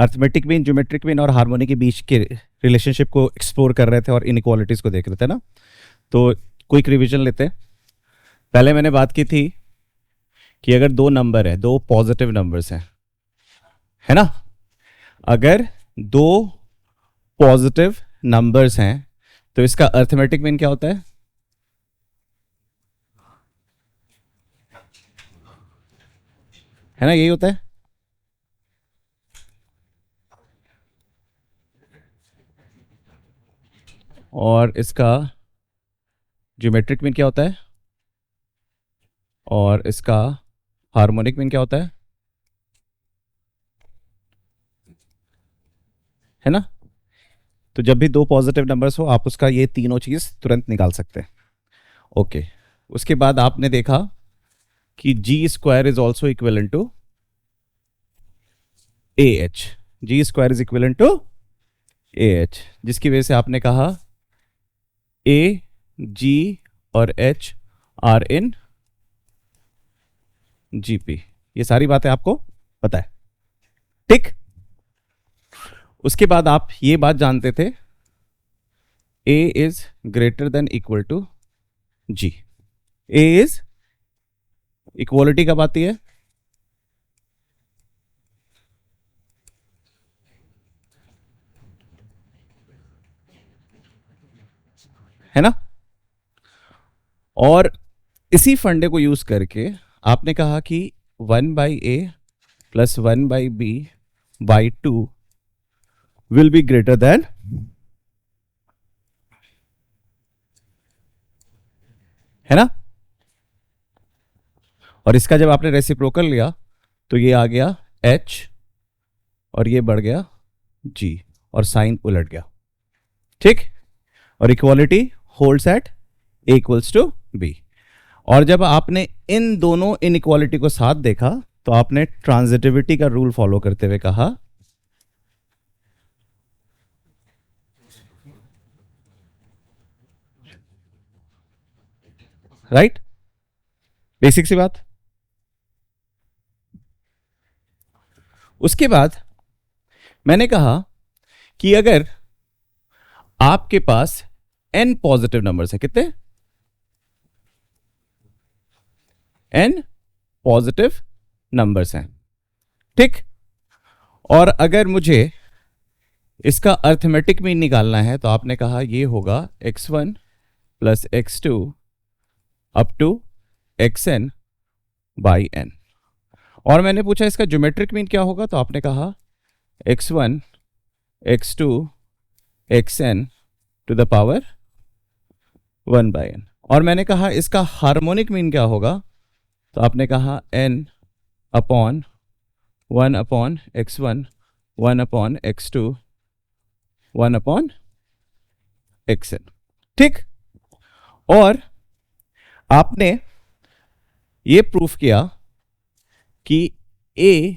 Arithmetic mean, geometric mean और harmony के बीच के रिलेशनशिप को एक्सप्लोर कर रहे थे और इनइक्वालिटीज को देख रहे थे ना। तो क्विक रिवीजन लेते हैं। पहले मैंने बात की थी कि अगर दो नंबर है, दो पॉजिटिव नंबर्स हैं, है ना, अगर दो पॉजिटिव नंबर्स हैं तो इसका अर्थमेटिक मीन क्या होता है ना, यही होता है। और इसका ज्योमेट्रिक मीन क्या होता है, और इसका हार्मोनिक मीन क्या होता है ना। तो जब भी दो पॉजिटिव नंबर्स हो आप उसका ये तीनों चीज तुरंत निकाल सकते हैं। ओके, उसके बाद आपने देखा कि G square is also equal to A H, G square is equal to A H, जिसकी वजह से आपने कहा ए, जी और एच आर इन जीपी। ये सारी बातें आपको पता है, ठीक। उसके बाद आप ये बात जानते थे A is greater than equal to G. A is equality कब आती है ना। और इसी फंडे को यूज करके आपने कहा कि 1/a plus 1/b by 2 will be greater then, है ना। और इसका जब आपने रेसिप्रोकल लिया तो ये आ गया h और ये बढ़ गया g और साइन उलट गया, ठीक। और equality holds at a equals to b। और जब आपने इन दोनों इनइक्वालिटी को साथ देखा तो आपने ट्रांजिटिविटी का रूल फॉलो करते हुए कहा राइट, बेसिक सी बात। उसके बाद मैंने कहा कि अगर आपके पास n पॉजिटिव नंबर्स है, कितने, n पॉजिटिव नंबर्स हैं, ठीक। और अगर मुझे इसका अर्थमेटिक मीन निकालना है तो आपने कहा ये होगा x1 plus x2 up to xn by n। और मैंने पूछा इसका ज्योमेट्रिक मीन क्या होगा तो आपने कहा x1 x2 xn to the power 1 by n। और मैंने कहा इसका हार्मोनिक मीन क्या होगा तो आपने कहा n upon 1 upon x1 1 upon x2 1 upon xn, ठीक। और आपने ये प्रूफ किया कि a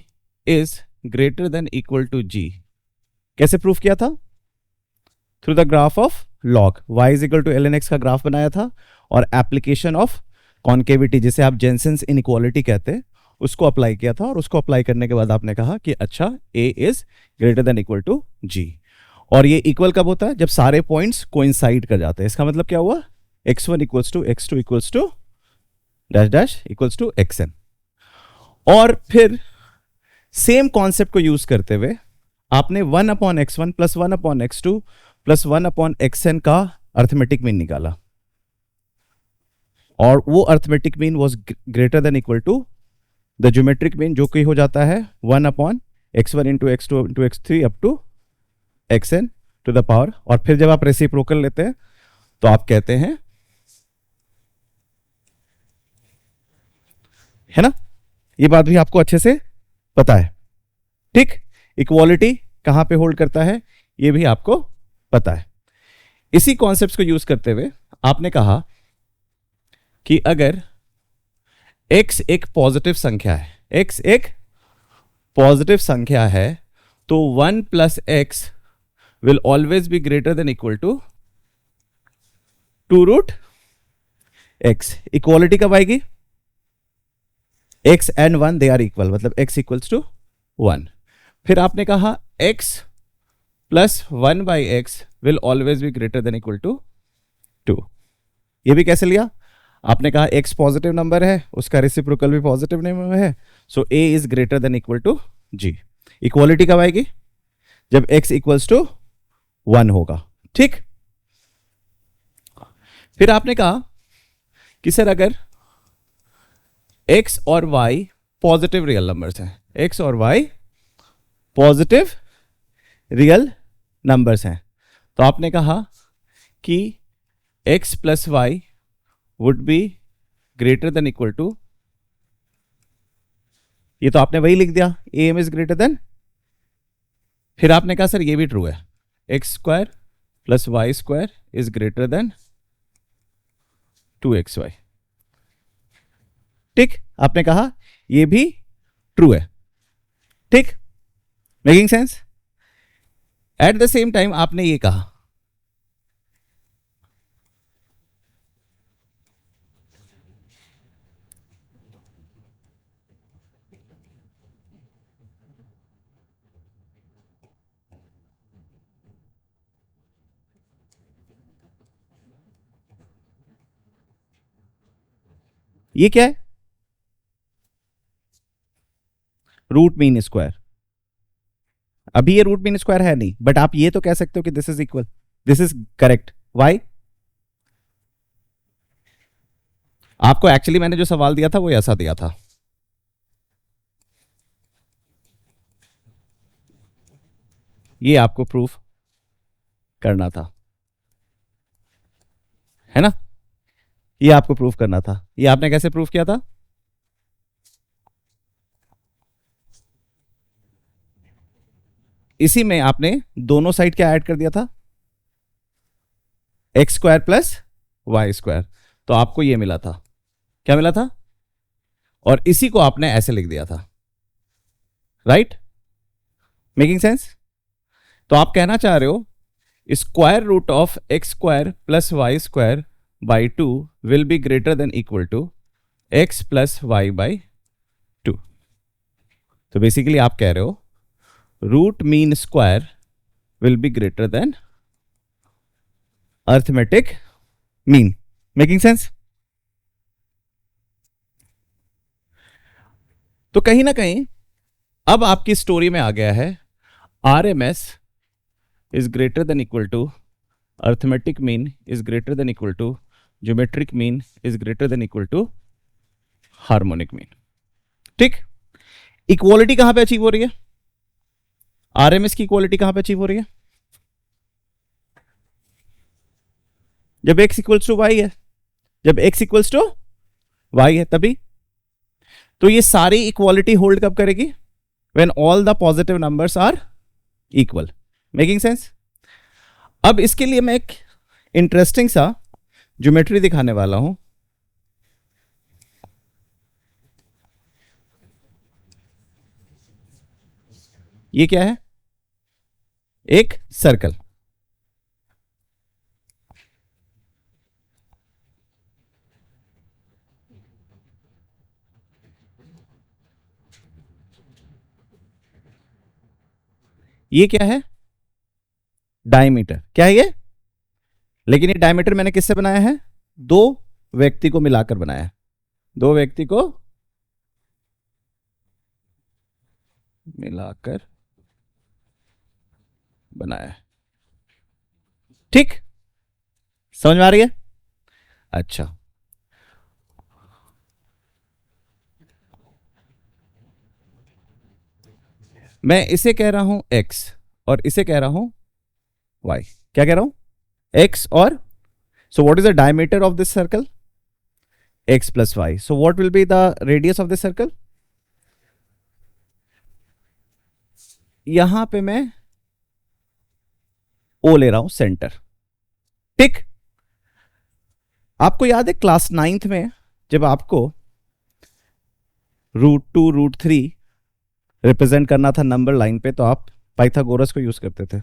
is greater than equal to g। कैसे प्रूफ किया था, through the graph of log y is equal to ln x का ग्राफ बनाया था और एप्लीकेशन ऑफ कॉन्केविटी, जिसे आप जेनसेंस इनइक्वालिटी कहते हैं, उसको अप्लाई किया था। और उसको अप्लाई करने के बाद आपने कहा कि अच्छा a is greater than equal to g। और ये इक्वल कब होता है, जब सारे पॉइंट्स कोइंसाइड कर जाते हैं। इसका मतलब क्या हुआ, x1 equals to x2 equals to dash dash equals to xn। और फिर सेम कॉन्सेप्ट को यूज करते हुए आपने 1 upon x1 plus 1 upon x2 plus 1 upon xn का अर्थमेटिक मीन निकाला। और वो arithmetic mean was greater than equal to the geometric mean, जो कि हो जाता है 1 upon x1 into x2 into x3 up to xn to the power. और फिर जब आप रेसिप्रोकल लेते हैं तो आप कहते हैं, है ना, ये बात भी आपको अच्छे से पता है, ठीक। इक्वालिटी कहां पे होल्ड करता है ये भी आपको पता है। इसी कॉन्सेप्ट्स को यूज करते हुए आपने कहा कि अगर x एक पॉजिटिव संख्या है, x एक पॉजिटिव संख्या है तो 1 plus x will always be greater than equal to 2 root x। इक्वालिटी कब आएगी, x and 1 they are equal, मतलब x इक्वल्स टू 1। फिर आपने कहा x plus 1/x will always be greater than equal to 2। ये भी कैसे लिया? आपने कहा x पॉजिटिव नंबर है, उसका रेसिप्रोकल भी पॉजिटिव नंबर है, so a is greater than equal to g। Equality कब आएगी? जब x इक्वल्स टू 1 होगा। ठीक। फिर आपने कहा कि सर अगर x और y पॉजिटिव रियल नंबर्स हैं, x और y पॉजिटिव रियल नंबर्स हैं, तो आपने कहा कि x plus y would be greater than equal to, ये तो आपने वही लिख दिया, A M is greater than. फिर आपने कहा सर ये भी ट्रू है, x square plus y square is greater than 2xy। ठीक, आपने कहा ये भी ट्रू है। ठीक, making sense? At the same time आपने ये कहा ये क्या है? Root mean square. अभी ये रूट मीन स्क्वायर है नहीं, बट आप ये तो कह सकते हो कि this is equal, this is correct. Why? आपको एक्चुअली मैंने जो सवाल दिया था वो ऐसा दिया था, ये आपको प्रूफ करना था, है ना? ये आपको प्रूफ करना था। ये आपने कैसे प्रूफ किया था? इसी में आपने दोनों साइड क्या ऐड कर दिया था? X square plus y square, तो आपको ये मिला था। क्या मिला था? और इसी को आपने ऐसे लिख दिया था, राइट? Making sense? तो आप कहना चाह रहे हो square root of x square plus y square by 2 will be greater than equal to x plus y by 2। तो बेसिकली आप कह रहे हो root mean square will be greater than arithmetic mean. Making sense? तो कहीं ना कहीं अब आपकी स्टोरी में आ गया है RMS is greater than equal to arithmetic mean is greater than equal to geometric mean is greater than equal to harmonic mean. ठीक, इक्वालिटी कहां पे अचीव हो रही है? RMS की इक्वालिटी कहां पे अचीव हो रही है? जब x इक्वल्स टू वाई है, जब x इक्वल्स टू वाई है तभी। तो ये सारी इक्वालिटी होल्ड कब करेगी? When all the positive numbers are equal. Making sense? अब इसके लिए मैं एक इंटरेस्टिंग सा ज्योमेट्री दिखाने वाला हूं। ये क्या है? एक सर्कल। ये क्या है? डायमीटर। क्या है ये? लेकिन ये डायमीटर मैंने किससे बनाया है? दो व्यक्ति को मिलाकर बनाया है, दो व्यक्ति को मिलाकर बनाया है। ठीक, समझ में आ रही है? अच्छा, मैं इसे कह रहा हूं x और इसे कह रहा हूं y। क्या कह रहा हूं? x और, so what is the diameter of this circle? x plus y. So what will be the radius of this circle? यहां पे मैं O ले रहा हूं, सेंटर। ठीक, आपको याद है क्लास 9th में जब आपको √2 √3 रिप्रेजेंट करना था नंबर लाइन पे, तो आप पाइथागोरस को यूज करते थे।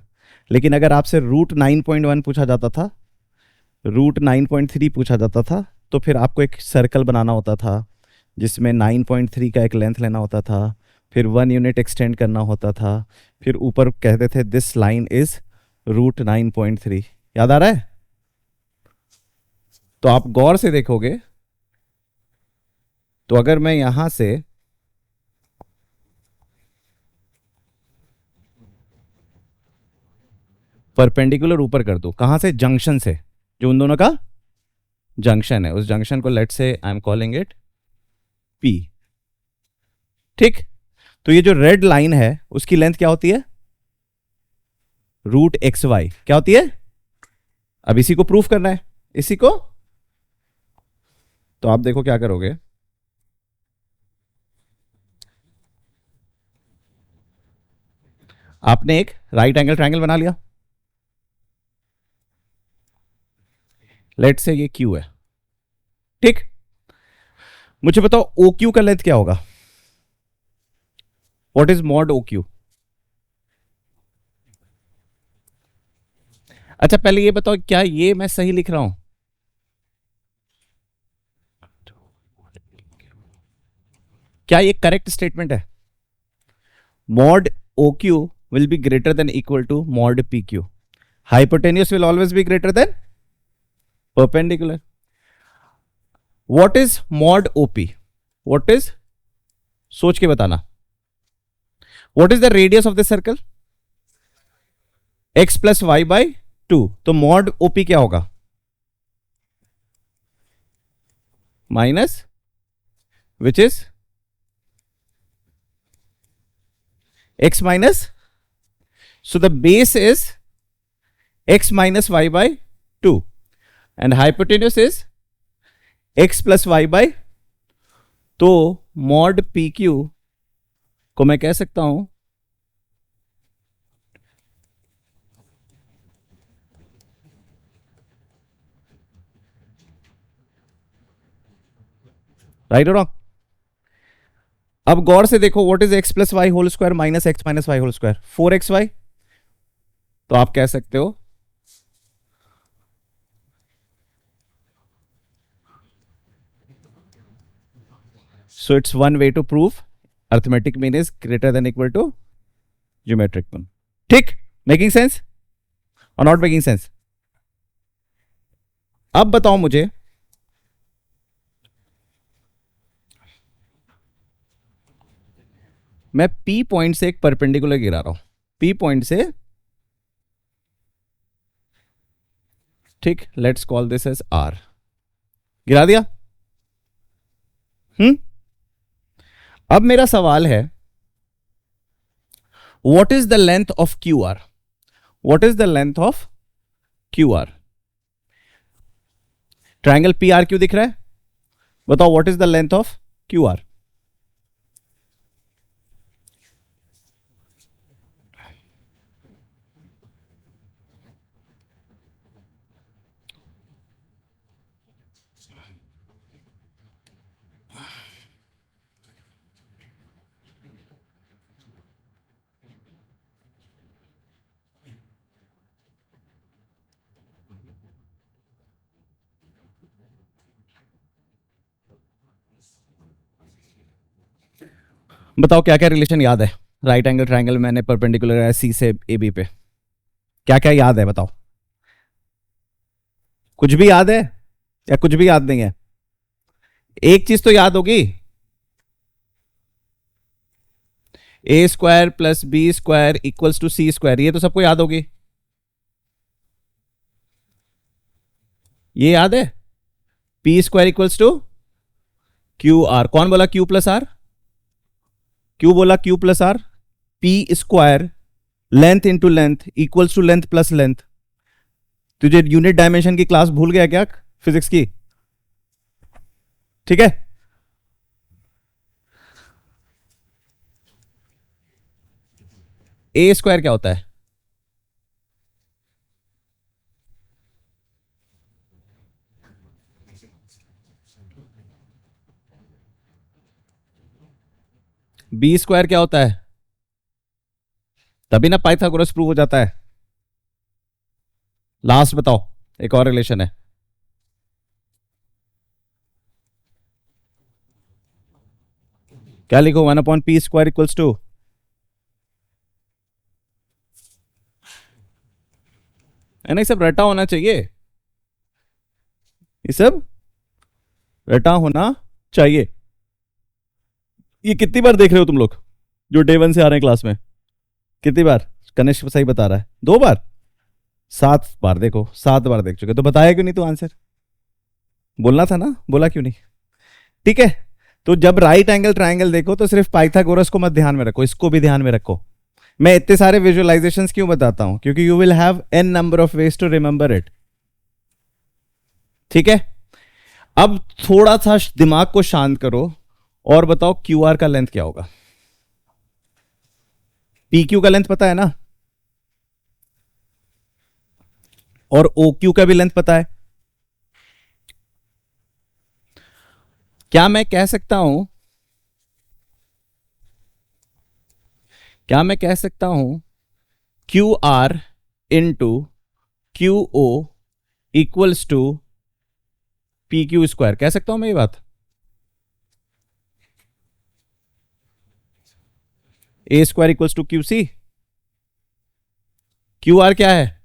लेकिन अगर आपसे √9.1 पूछा जाता था, √9.3 पूछा जाता था, तो फिर आपको एक सर्कल बनाना होता था जिसमें 9.3 का एक लेंथ लेना होता था फिर 1 यूनिट एक्सटेंड करना होता था, फिर ऊपर कहते थे दिस लाइन इज √9.3। याद आ रहा है? तो आप गौर से देखोगे तो अगर मैं यहां से परपेंडिकुलर ऊपर कर दूं, कहां से? जंक्शन से, जो उन दोनों का जंक्शन है, उस जंक्शन को लेट से I am calling it P. ठीक, तो ये जो रेड लाइन है उसकी लेंथ क्या होती है? √xy। क्या होती है? अब इसी को प्रूफ करना है, इसी को। तो आप देखो क्या करोगे, आपने एक राइट एंगल ट्रायंगल बना लिया, लेट से ये क्यू है। ठीक, मुझे बताओ ओ क्यू का लेंथ क्या होगा? What is mod O Q? अच्छा पहले ये बताओ, क्या ये मैं सही लिख रहा हूं? क्या ये करेक्ट स्टेटमेंट है? Mod O Q will be greater than equal to mod P Q. Hypotenuse will always be greater than perpendicular. What is mod OP? What is, सोच के बताना। What is the radius of the circle? x plus y by 2। तो mod OP क्या होगा? Minus which is x minus, so the base is x minus y by 2 and hypotenuse is x plus y by, तो mod pq को मैं कह सकता हूं right और रॉन्ग? अब गौर से देखो, what is x plus y whole square minus x minus y whole square? 4xy। तो आप कह सकते हो so it's one way to prove arithmetic mean is greater than equal to geometric mean. ठीक, मेकिंग सेंस और not making sense? अब बताओ मुझे, मैं P पॉइंट से एक परपेंडिकुलर गिरा रहा हूं, P पॉइंट से। ठीक, let's call this as R। गिरा दिया। अब मेरा सवाल है, what is the length of Q R? What is the length of Q R? Triangle P R Q दिख रहा है? बताओ what is the length of Q R? बताओ क्या क्या रिलेशन याद है? राइट एंगल ट्राइंगल मैंने परपेंडिकुलर है सी से ए बी पे, क्या क्या याद है बताओ? कुछ भी याद है या कुछ भी याद नहीं है? एक चीज तो याद होगी, A square plus B square equals to C square, ये तो सबको याद होगी। ये याद है? P square equals to Q R. कौन बोला क्यू प्लस आर? क्यू बोला Q plus R. P square length into length equals to length plus length. तुझे यूनिट डायमेंशन की क्लास भूल गया क्या फिजिक्स की? ठीक है, ए स्क्वायर क्या होता है? बी स्क्वायर क्या होता है? तभी ना पाइथागोरस प्रूव हो जाता है। लास्ट बताओ, एक और रिलेशन है। क्या लिखो, 1/p² इक्वल्स टू, है ना, ये सब रटा होना चाहिए, ये सब रटा होना चाहिए। ये कितनी बार देख रहे हो तुम लोग जो डे 1 से आ रहे हैं क्लास में? कितनी बार? कनिष्क सही बता रहा है, 2 बार, 7 बार देखो, 7 बार देख चुके, तो बताया क्यों नहीं तू आंसर? बोलना था ना, बोला क्यों नहीं? ठीक है, तो जब राइट एंगल ट्राइंगल देखो तो सिर्फ पाइथागोरस को मत ध्यान में रखो, इसको भी ध्यान में रखो। मैं इतने सारे विजुअलाइजेशंस क्यों बताता हूं? क्योंकि you will have an number of ways to remember it. ठीक है, अब थोड़ा सा दिमाग को शांत करो और बताओ क्यू आर का लेंथ क्या होगा? पी क्यू का लेंथ पता है ना, और ओ क्यू का भी लेंथ पता है। क्या मैं कह सकता हूं, क्या मैं कह सकता हूं Q R into Q O equals to P Q square? कह सकता हूं मैं ये बात? A square equals to Q C. Q R क्या है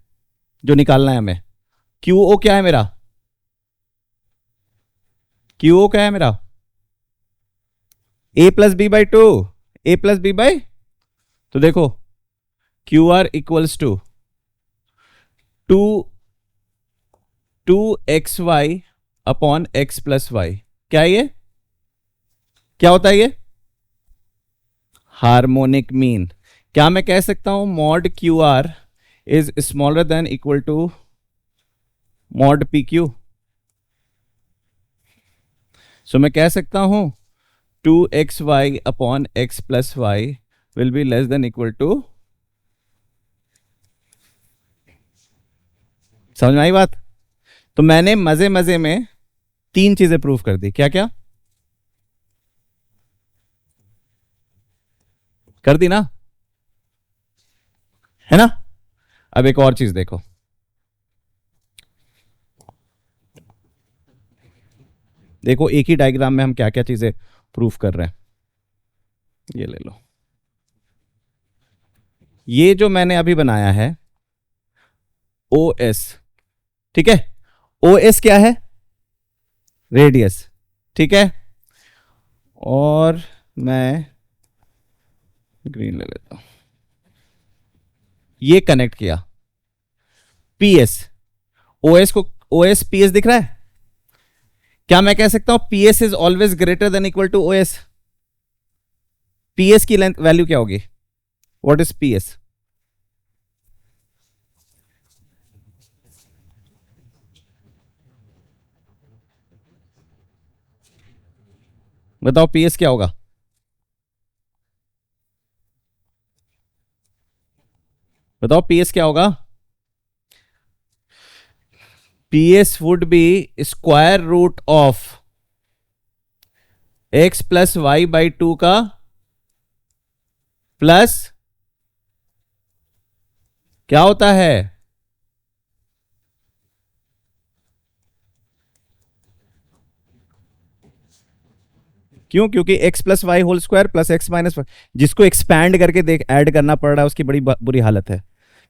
जो निकालना है हमें? क्यू ओ क्या है मेरा? क्यू ओ क्या है मेरा? a+b/2, a+b/, तो देखो Q R equals to 2xy upon x+y। क्या है ये? क्या होता है ये? Harmonic mean. क्या मैं कह सकता हूं mod Q R is smaller than equal to mod P Q? So मैं कह सकता हूं 2xy upon x+y will be less than equal to, समझ में आई बात? तो मैंने मजे मजे में 3 चीजें प्रूव कर दी। क्या क्या कर दी ना, है ना? अब एक और चीज देखो, देखो एक ही डायग्राम में हम क्या क्या चीजें प्रूफ कर रहे हैं। ये ले लो, ये जो मैंने अभी बनाया है ओ एस, ठीक है, ओ एस क्या है? रेडियस, ठीक है, और मैं ग्रीन ले लेता हूं, ये कनेक्ट किया पी एस, ओ एस को, ओ एस पी एस दिख रहा है? क्या मैं कह सकता हूं P S is always greater than equal to O S? P S की लेंथ वैल्यू क्या होगी? What is P S? बताओ पी एस क्या होगा? बताओ पी एस क्या होगा? P S would be square root of x+y/2 का प्लस क्या होता है? क्यों? क्योंकि x+y² प्लस x-y, जिसको एक्सपैंड करके देख ऐड करना पड़ रहा है उसकी बड़ी बुरी हालत है,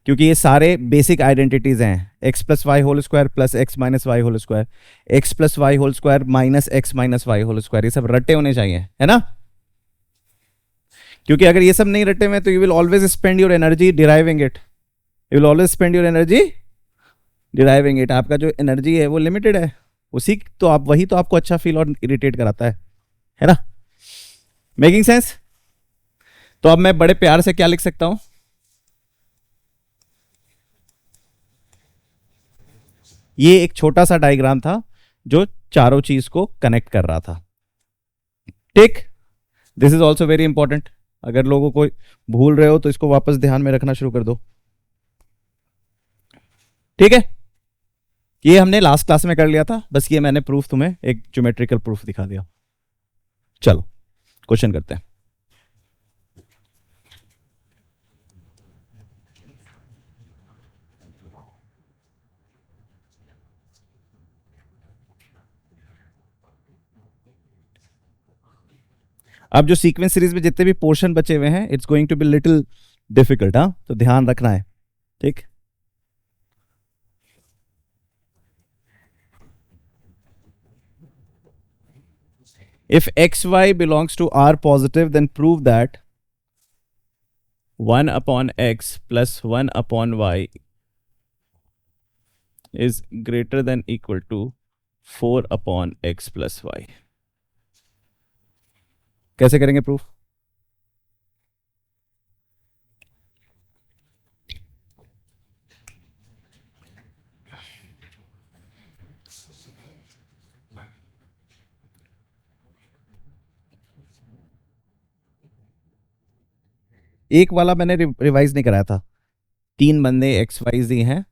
क्योंकि ये सारे बेसिक आइडेंटिटीज हैं। x+y² plus x-y², x+y² minus x-y², ये सब रटे होने चाहिए, है ना? क्योंकि अगर ये सब नहीं रटे में तो you will always spend your energy deriving it, you will always spend your energy deriving it. आपका जो एनर्जी है वो लिमिटेड है, उसी तो आप, वही तो आपको अच्छा फील और इरिटेट कराता है ना? Making sense? तो अब मैं बड़े प्यार से क्या लिख सकता हूं, ये एक छोटा सा डायग्राम था जो चारों चीज को कनेक्ट कर रहा था। ठीक, this is also very important. अगर लोगों को भूल रहे हो तो इसको वापस ध्यान में रखना शुरू कर दो। ठीक है, ये हमने लास्ट क्लास में कर लिया था, बस ये मैंने प्रूफ तुम्हें एक ज्योमेट्रिकल प्रूफ दिखा दिया। चलो क्वेश्चन करते हैं। अब जो सीक्वेंस सीरीज में जितने भी पोर्शन बचे हुए हैं it's going to be little difficult, हाँ, तो ध्यान रखना है, ठीक। If xy belongs to R positive, then prove that 1 upon x plus 1 upon y is greater than equal to 4 upon x plus y. कैसे करेंगे प्रूफ? एक वाला मैंने रिवाइज नहीं कराया था। 3 बंदे एक्स वाई जी हैं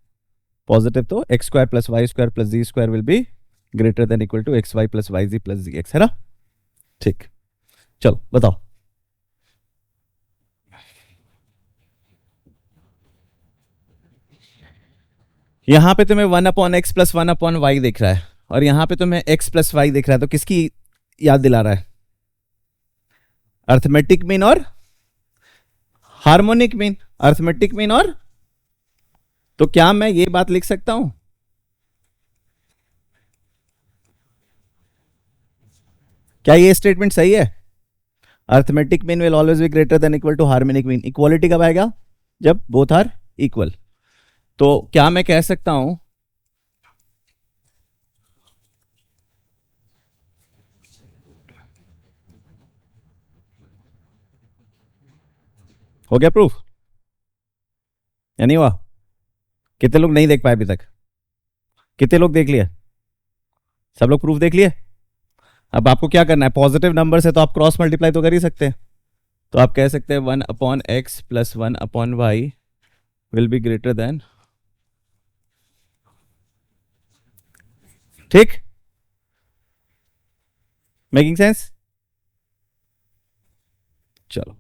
पॉजिटिव, तो x square plus y square plus z square will be greater than equal to x y plus y z plus z x, है ना? ठीक, चलो बताओ। यहां पे तुम्हें 1 upon x plus 1 upon y दिख रहा है और यहां पे तुम्हें एक्स प्लस वाई दिख रहा है, तो किसकी याद दिला रहा है? अर्थमेटिक मीन और हार्मोनिक मीन। अर्थमेटिक मीन और, तो क्या मैं ये बात लिख सकता हूं? क्या ये स्टेटमेंट सही है? Arithmetic mean will always be greater than equal to harmonic mean. Equality कब आएगा? जब बोथ आर इक्वल। तो क्या मैं कह सकता हूं हो गया प्रूफ या नहीं हुआ? कितने लोग नहीं देख पाए अभी तक? कितने लोग देख लिए? सब लोग प्रूफ देख लिए? अब आपको क्या करना है, पॉजिटिव नंबर से तो आप क्रॉस मल्टीप्लाई तो कर ही सकते हैं, तो आप कह सकते हैं 1 upon x plus 1 upon y will be greater than, ठीक, मेकिंग सेंस? चलो,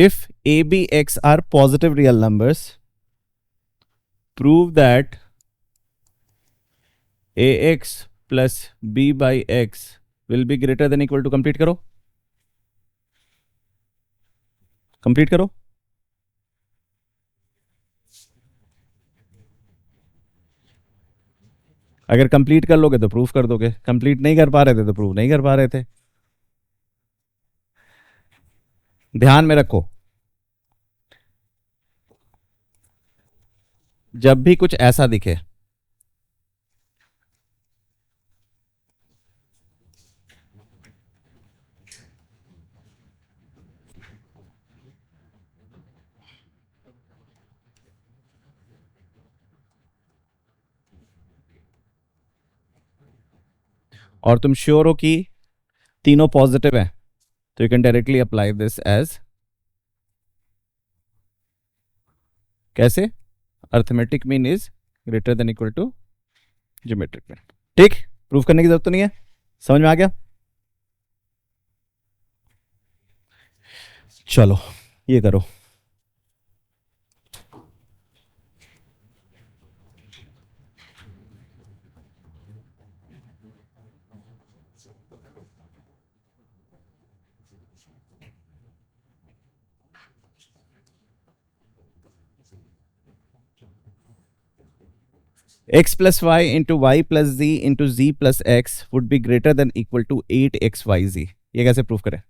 if a b x are positive real numbers, prove that ax plus b by x will be greater than equal to, complete करो, complete करो। अगर complete कर लोगे तो proof कर दोगे, कंप्लीट नहीं कर पा रहे थे तो प्रूफ नहीं कर पा रहे थे। ध्यान में रखो, जब भी कुछ ऐसा दिखे और तुम श्योर हो कि तीनों पॉजिटिव है, तो you can directly apply this as, कैसे? Arithmetic mean is greater than equal to geometric mean. ठीक, प्रूफ करने की जरूरत तो नहीं है, समझ में आ गया? चलो ये करो। x plus y into y plus z into z plus x would be greater than equal to 8xyz। ये कैसे प्रूफ करें?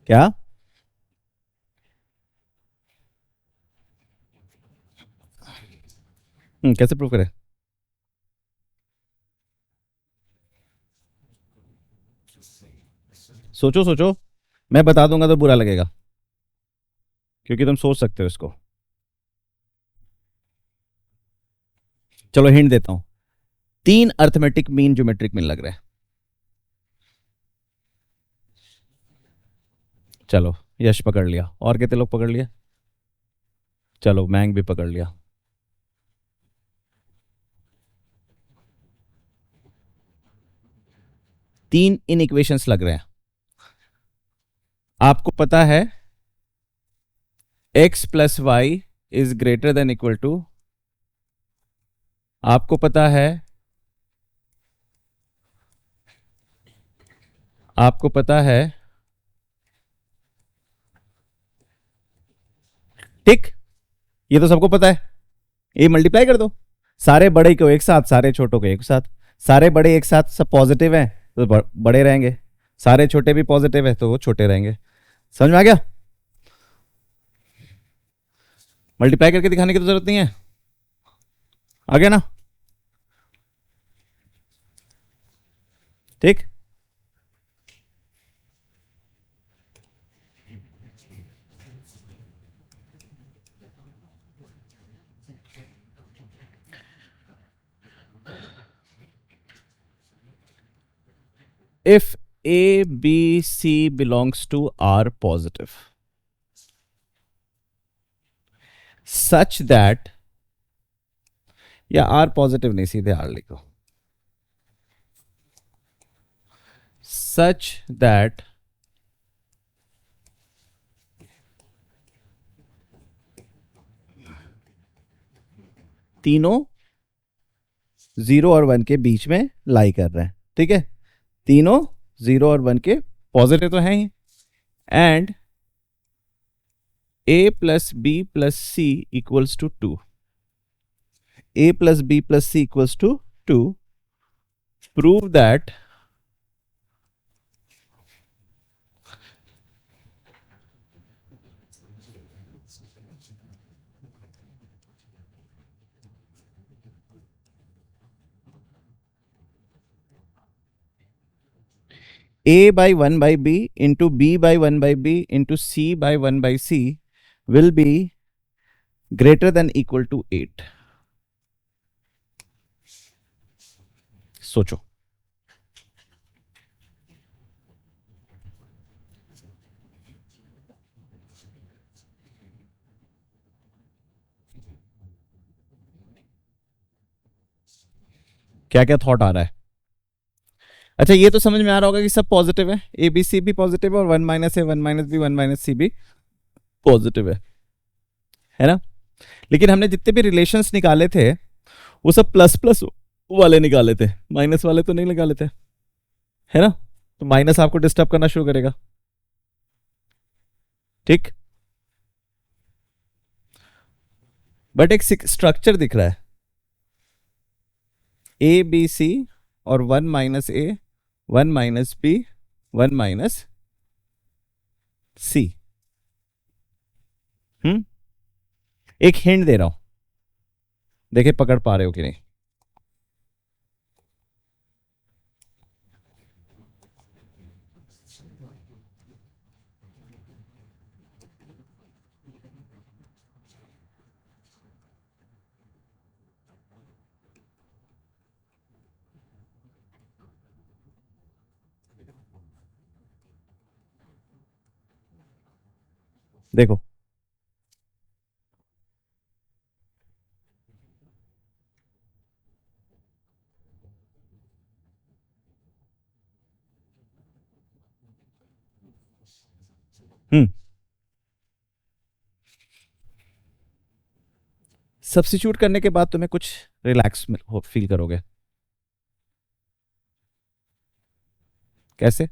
क्या? कैसे प्रूफ करें? सोचो सोचो, मैं बता दूंगा तो बुरा लगेगा, क्योंकि तुम सोच सकते हो इसको। चलो हिंट देता हूं, 3 अर्थमेटिक मीन ज्योमेट्रिक मीन लग रहा है। चलो यश पकड़ लिया, और कितने लोग पकड़ लिया? चलो मैंग भी पकड़ लिया। तीन इन इक्वेशंस लग रहे हैं। आपको पता है x plus y is greater than equal to, आपको पता है, आपको पता है, ठीक, ये तो सबको पता है। ये मल्टीप्लाई कर दो, सारे बड़े को एक साथ, सारे छोटों को एक साथ। सारे बड़े एक साथ सब पॉजिटिव हैं तो बड़े रहेंगे, सारे छोटे भी पॉजिटिव है तो वो छोटे रहेंगे। समझ में आ गया? मल्टीप्लाई करके दिखाने की तो जरूरत नहीं है। आ गया ना? ठीक। if A, B, C belongs to R positive such that, या R पॉजिटिव नहीं, सीधे R लिखो, such that तीनों 0 और 1 के बीच में लाई कर रहे हैं। ठीक है, तीनों 0 और 1 के पॉजिटिव तो हैं ही, and A plus B plus C equals to 2, A plus B plus C equals to 2, prove that A by 1 by B into B by 1 by B into C by 1 by C will be greater than equal to 8. सोचो। क्या क्या thought आ रहा है? अच्छा, ये तो समझ में आ रहा होगा कि सब पॉजिटिव है, ए बी सी भी पॉजिटिव है और 1 माइनस ए 1 माइनस बी 1 माइनस सी भी पॉजिटिव है ना? लेकिन हमने जितने भी रिलेशंस निकाले थे वो सब प्लस प्लस वाले निकाले थे, माइनस वाले तो नहीं निकाले थे, है ना? तो माइनस आपको डिस्टर्ब करना शुरू करेगा। ठीक, बट एक स्ट्रक्चर दिख रहा है, ए बी सी और 1 माइनस ए 1 माइनस बी 1 माइनस सी। एक हिंट दे रहा हूं, देखे पकड़ पा रहे हो कि नहीं। देखो, सब्स्टिट्यूट करने के बाद तुम्हें कुछ रिलैक्स फील करोगे। कैसे?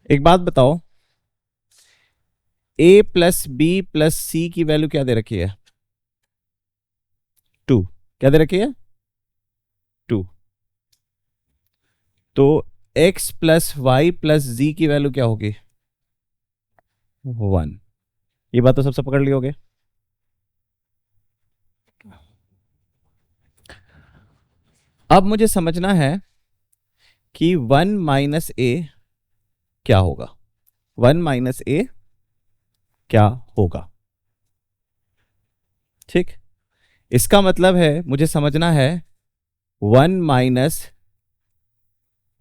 एक बात बताओ, ए प्लस बी प्लस सी की वैल्यू क्या दे रखी है? 2। क्या दे रखी है? 2। तो x plus y plus z की वैल्यू क्या होगी? 1। ये बात तो सबसे पकड़ लियोगे। अब मुझे समझना है कि 1 माइनस ए क्या होगा। 1 माइनस ए क्या होगा। ठीक, इसका मतलब है मुझे समझना है 1 माइनस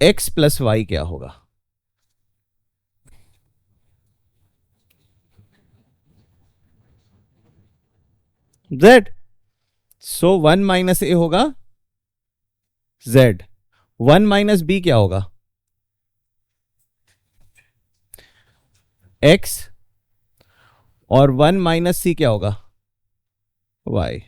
एक्स प्लस वाई क्या होगा। जेड। सो 1 माइनस ए होगा जेड। 1 माइनस बी क्या होगा एक्स। और 1 माइनस सी क्या होगा वाई।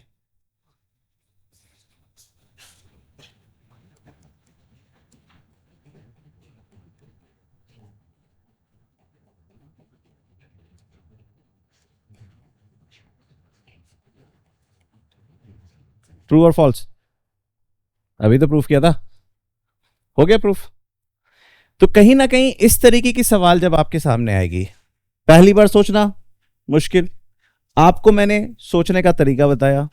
ट्रू और फॉल्स? अभी तो प्रूफ किया था, हो गया प्रूफ। तो कहीं ना कहीं इस तरीके की सवाल जब आपके सामने आएगी, पहली बार सोचना मुश्किल, आपको मैंने सोचने का तरीका बताया।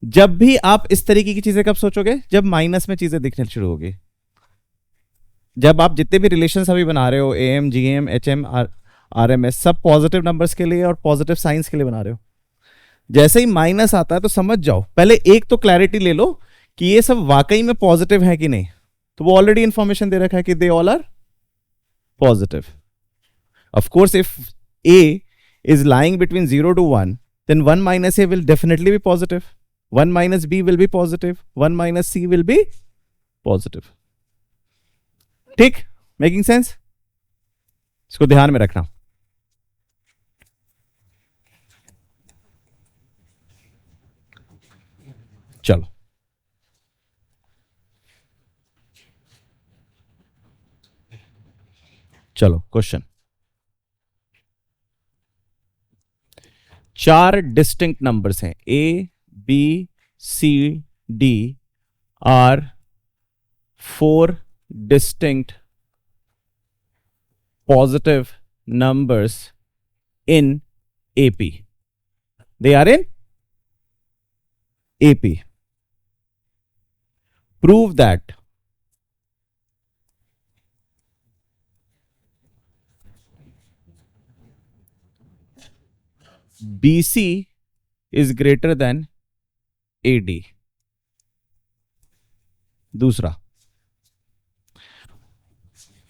जब भी आप इस तरीके की चीजें कब सोचोगे, जब माइनस में चीजें दिखने शुरू होगी। जब आप जितने भी रिलेशन अभी बना रहे हो, M G M H M R M S, सब पॉजिटिव नंबर्स के लिए और पॉजिटिव साइंस के लिए बना रहे हो। जैसे ही माइनस आता है तो समझ जाओ, पहले एक तो क्लैरिटी ले लो कि ये सब वाकई में पॉजिटिव है कि नहीं। तो वो ऑलरेडी इंफॉर्मेशन दे रखा है कि they all are positive. Of course if a is lying between 0 to 1, then 1 minus a will definitely be positive, 1 minus b will be positive, 1 minus c will be positive. ठीक, making sense? इसको ध्यान में रखना। चलो चलो question. 4 distinct numbers हैं, a B c d are 4 distinct positive numbers in AP. They are in AP. Prove that BC is greater than AD. दूसरा,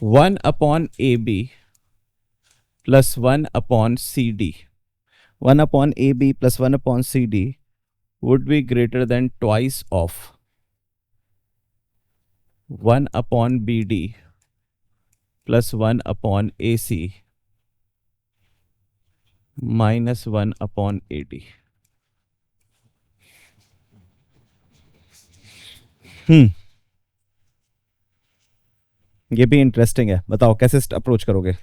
1 upon AB plus 1 upon CD. 1 upon AB plus 1 upon CD would be greater than twice of 1 upon BD plus 1 upon AC minus 1 upon AD. ये भी interesting है, बताओ कैसे approach करोगे।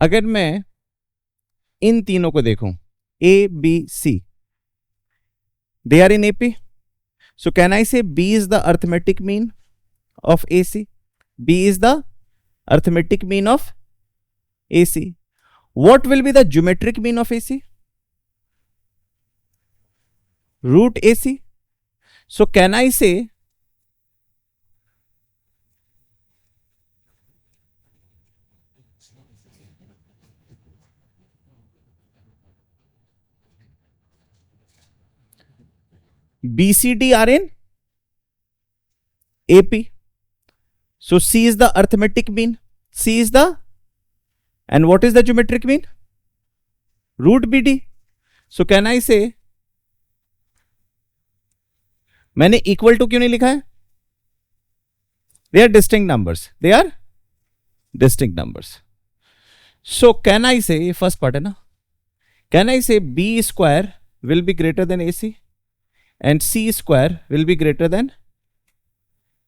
अगर मैं इन तीनों को देखूं, A B C, they are in AP, so can I say B is the arithmetic mean of A C, B is the arithmetic mean of A C. What will be the geometric mean of A C? Root A C. So can I say BCD are in AP. So C is the arithmetic mean. C is the, and what is the geometric mean? Root BD. So can I say, मैंने equal to क्यों नहीं लिखा है? They are distinct numbers. They are distinct numbers. So can I say, ये first part है ना, can I say B square will be greater than AC and C square will be greater than,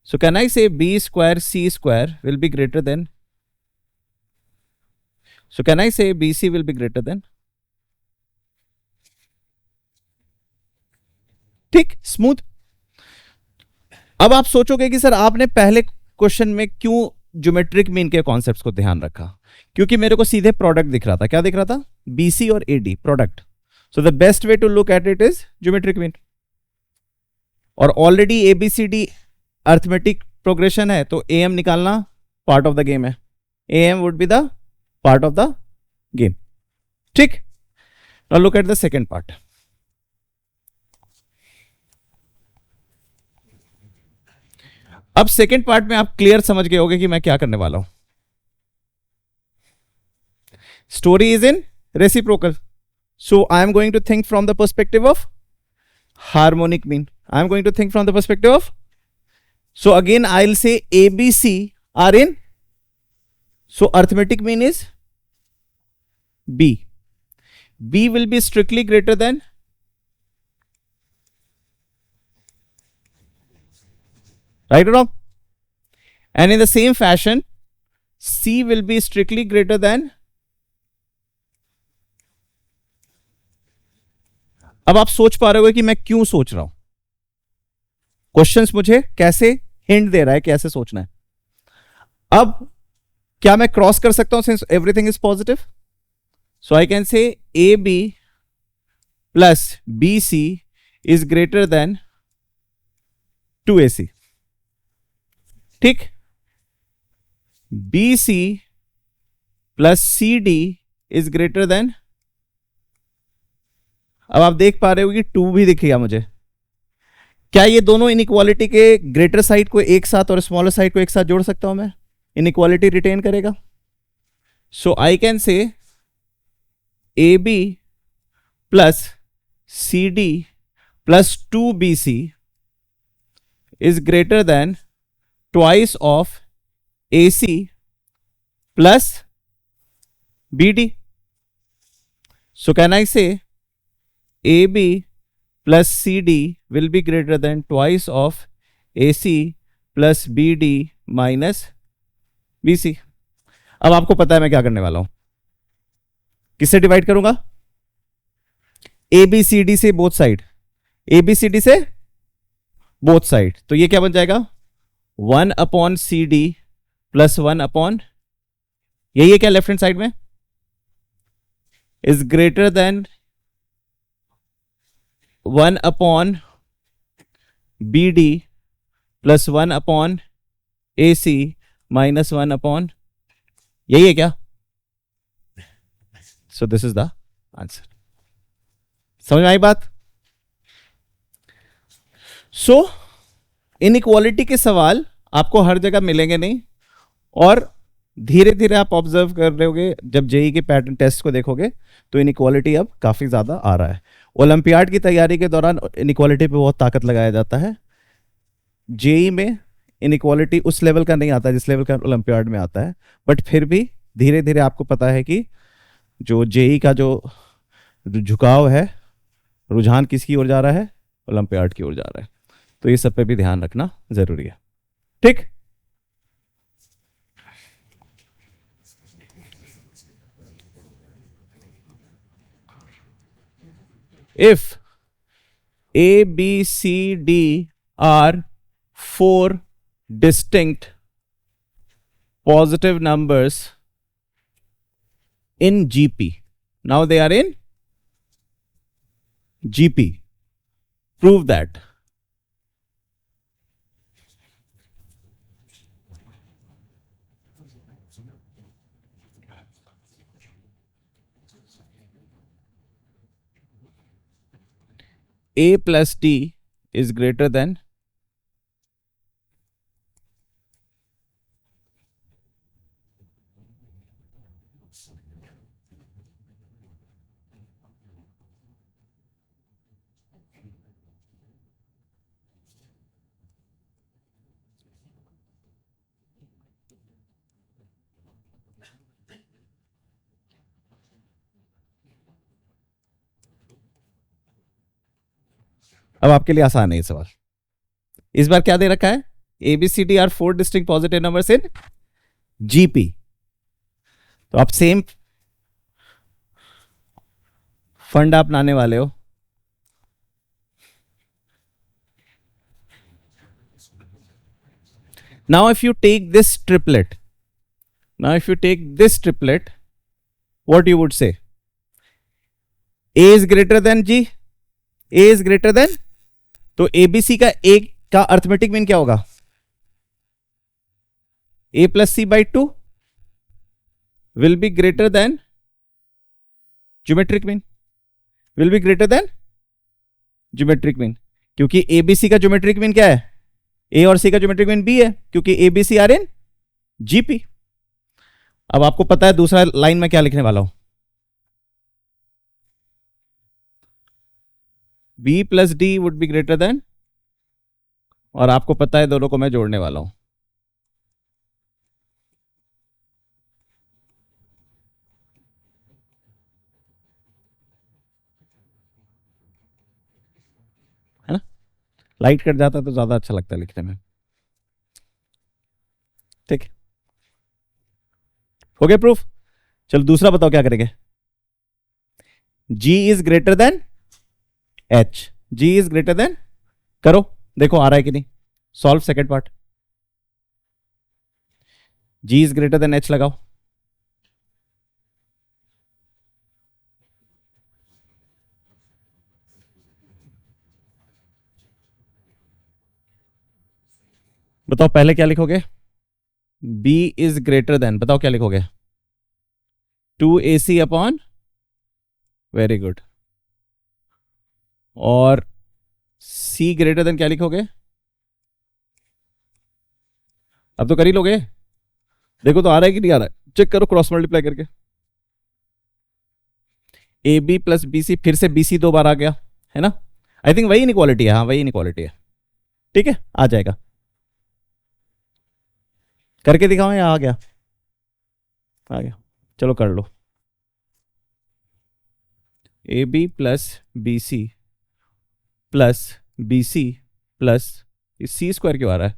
so can I say B square C square will be greater than, so can I say BC will be greater than? ठीक, smooth. अब आप सोचोगे कि sir आपने पहले question में क्यों geometric mean के कॉन्सेप्ट्स को ध्यान रखा? क्योंकि मेरे को सीधे प्रोडक्ट दिख रहा था। क्या दिख रहा था? बीसी और AD product. So the best way to look at it is geometric mean. और ऑलरेडी एबीसीडी अर्थमेटिक प्रोग्रेशन है, तो एएम निकालना पार्ट ऑफ द गेम है। AM would be the part of the game. ठीक, now look at the second part. अब second part में आप clear समझ गए होंगे कि मैं क्या करने वाला हूं। Story is in reciprocal, so I am going to think from the perspective of harmonic mean. I am going to think from the perspective of, so again I'll say ABC are in, so arithmetic mean is B. B will be strictly greater than, right or wrong? And in the same fashion C will be strictly greater than. अब आप सोच पा रहे हो कि मैं क्यों सोच रहा हूं। क्वेश्चंस मुझे कैसे हिंट दे रहा है कैसे सोचना है। अब क्या मैं क्रॉस कर सकता हूं since everything is positive? So I can say a b plus b c is greater than 2AC। ठीक, b c plus c d is greater than, अब आप देख पा रहे हो कि 2 भी दिखेगा मुझे। क्या ये दोनों इनइक्वालिटी के ग्रेटर साइड को एक साथ और स्मॉलर साइड को एक साथ जोड़ सकता हूं मैं? इनइक्वालिटी रिटेन करेगा। सो I can say a b plus c d plus 2BC is greater than twice of AC plus BD. So can I say AB plus CD will be greater than twice of AC plus BD minus BC? अब आपको पता है मैं क्या करने वाला हूं। किससे डिवाइड करूंगा? ABCD से बोथ साइड, ABCD से बोथ साइड। तो ये क्या बन जाएगा? 1/CD प्लस 1/, यही है क्या लेफ्ट हैंड साइड में? Is greater then 1/BD plus 1/AC minus 1/, यही है क्या? So this is the answer. समझ में आई बात? सो इनइक्वालिटी के सवाल आपको हर जगह मिलेंगे नहीं, और धीरे धीरे आप ऑब्जर्व कर रहे होगे जब जेई के पैटर्न टेस्ट को देखोगे तो इनइक्वालिटी अब काफी ज्यादा आ रहा है। ओलंपियाड की तैयारी के दौरान इनइक्वालिटी पे बहुत ताकत लगाया जाता है। जेई में इनइक्वालिटी उस लेवल का नहीं आता जिस लेवल का ओलंपियाड में आता है, बट फिर भी धीरे धीरे आपको पता है कि जो जेई का जो झुकाव है, रुझान किसकी ओर जा रहा है? ओलंपियाड की ओर जा रहा है। तो ये सब पे भी ध्यान रखना जरूरी है। ठीक, if A, B, C, D are 4 distinct positive numbers in GP, now they are in GP, prove that. A plus D is greater than, अब आपके लिए आसान है ये सवाल। इस बार क्या दे रखा है? ABCD are 4 distinct positive numbers in GP। तो आप सेम फंड अपनाने वाले हो। Now if you take this triplet, what you would say? A is greater than G, A is greater than, तो ABC का A का अर्थमेटिक मीन क्या होगा? A plus C by 2 will be greater than geometric mean, will be greater than geometric mean, क्योंकि ABC का geometric mean क्या है? A और C का ज्योमेट्रिक मीन B है, क्योंकि ABC आर इन GP. अब आपको पता है दूसरा लाइन में क्या लिखने वाला हूं, B plus D would be greater then, और आपको पता है दोनों को मैं जोड़ने वाला हूं. है ना, लाइट कट जाता है तो ज्यादा अच्छा लगता है लिखने में. ठीक, हो गया प्रूफ. चलो दूसरा बताओ क्या करेंगे. G is greater then H, G is greater then, करो देखो आ रहा है कि नहीं. Solve second part. G is greater then H लगाओ. बताओ पहले क्या लिखोगे. B इज ग्रेटर देन, बताओ क्या लिखोगे. 2AC upon, very good. और C ग्रेटर देन क्या लिखोगे. अब तो कर ही लोगे, देखो तो आ रहा है कि नहीं आ रहा है, चेक करो क्रॉस मल्टीप्लाई करके. AB प्लस BC, फिर से BC 2 बार आ गया है ना. आई थिंक वही इनइक्वालिटी है, हाँ वही इनइक्वालिटी है. ठीक है, आ जाएगा. करके दिखाओ, या आ गया, आ गया. चलो कर लो. AB plus BC plus BC plus C square क्यों आ रहा है.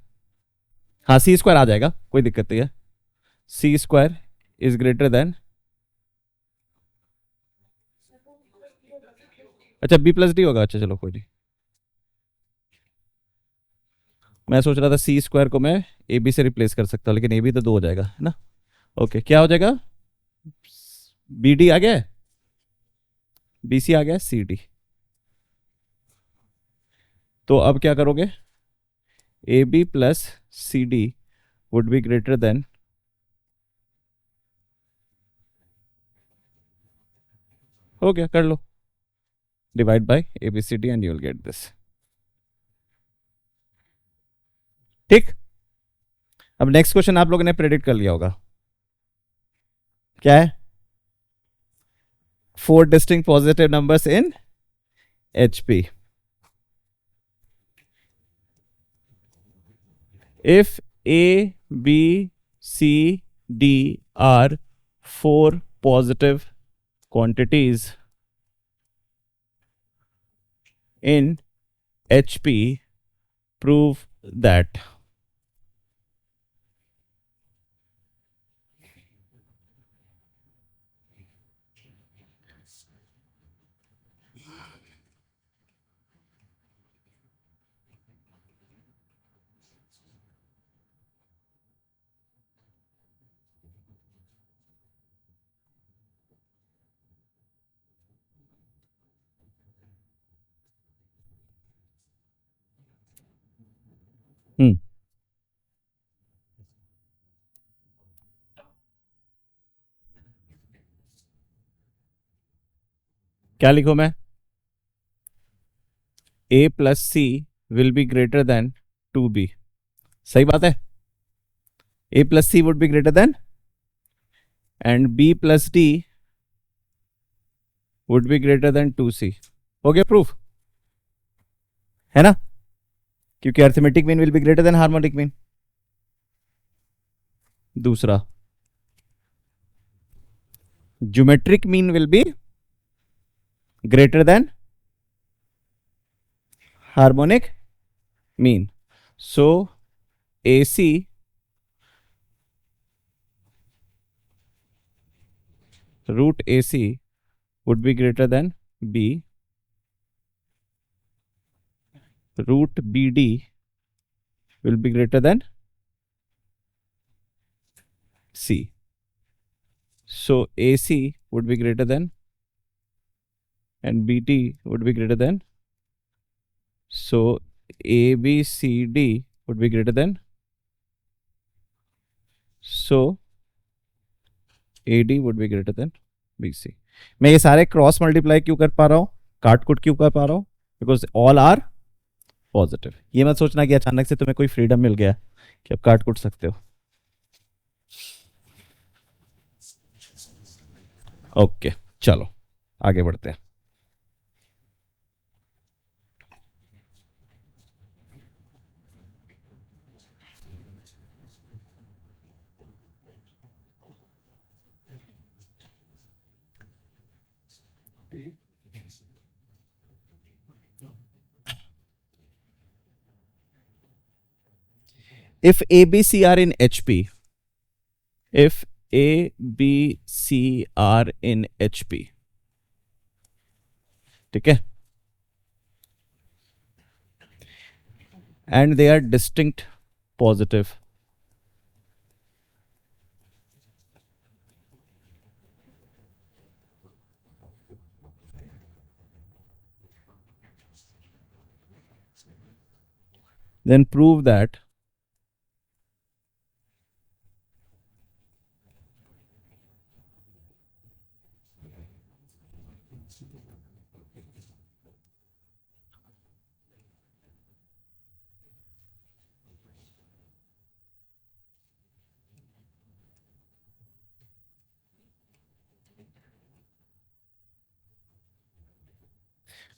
हाँ C स्क्वायर आ जाएगा, कोई दिक्कत नहीं है. C square is greater then, अच्छा B प्लस डी होगा. अच्छा चलो कोई नहीं, मैं सोच रहा था C स्क्वायर को मैं AB से रिप्लेस कर सकता हूँ, लेकिन AB तो 2 हो जाएगा है ना. ओके, क्या हो जाएगा. BD आ गया, BC आ गया, CD. तो अब क्या करोगे. AB plus CD would be greater than, हो गया, कर लो. Divide by ABCD and you will get this. ठीक. अब नेक्स्ट क्वेश्चन आप लोगों ने प्रेडिक्ट कर लिया होगा. क्या है. 4 distinct positive numbers in HP. If A, B, C, D are 4 positive quantities in HP, prove that. क्या लिखूं मैं. A plus C will be greater than 2B. सही बात है. A plus C would be greater than, and B plus D would be greater than 2C. हो गया proof, है ना, क्योंकि arithmetic mean will be greater than harmonic mean. दूसरा, geometric mean will be greater than harmonic mean. So AC root AC would be greater than B, root BD will be greater than C. So AC would be greater than, and BD would be greater than. So ABCD would be greater than. So AD would be greater than BC. मैं ये सारे cross multiply क्यों कर पा रहा हूं, काट कुट क्यों कर पा रहा हूं? Because all are positive. ये मत सोचना कि अचानक से तुम्हें कोई फ्रीडम मिल गया कि अब काट कुट सकते हो. ओके, चलो आगे बढ़ते हैं. If ABC are in HP, if ABC are in HP, ठीक है, and they are distinct positive, then prove that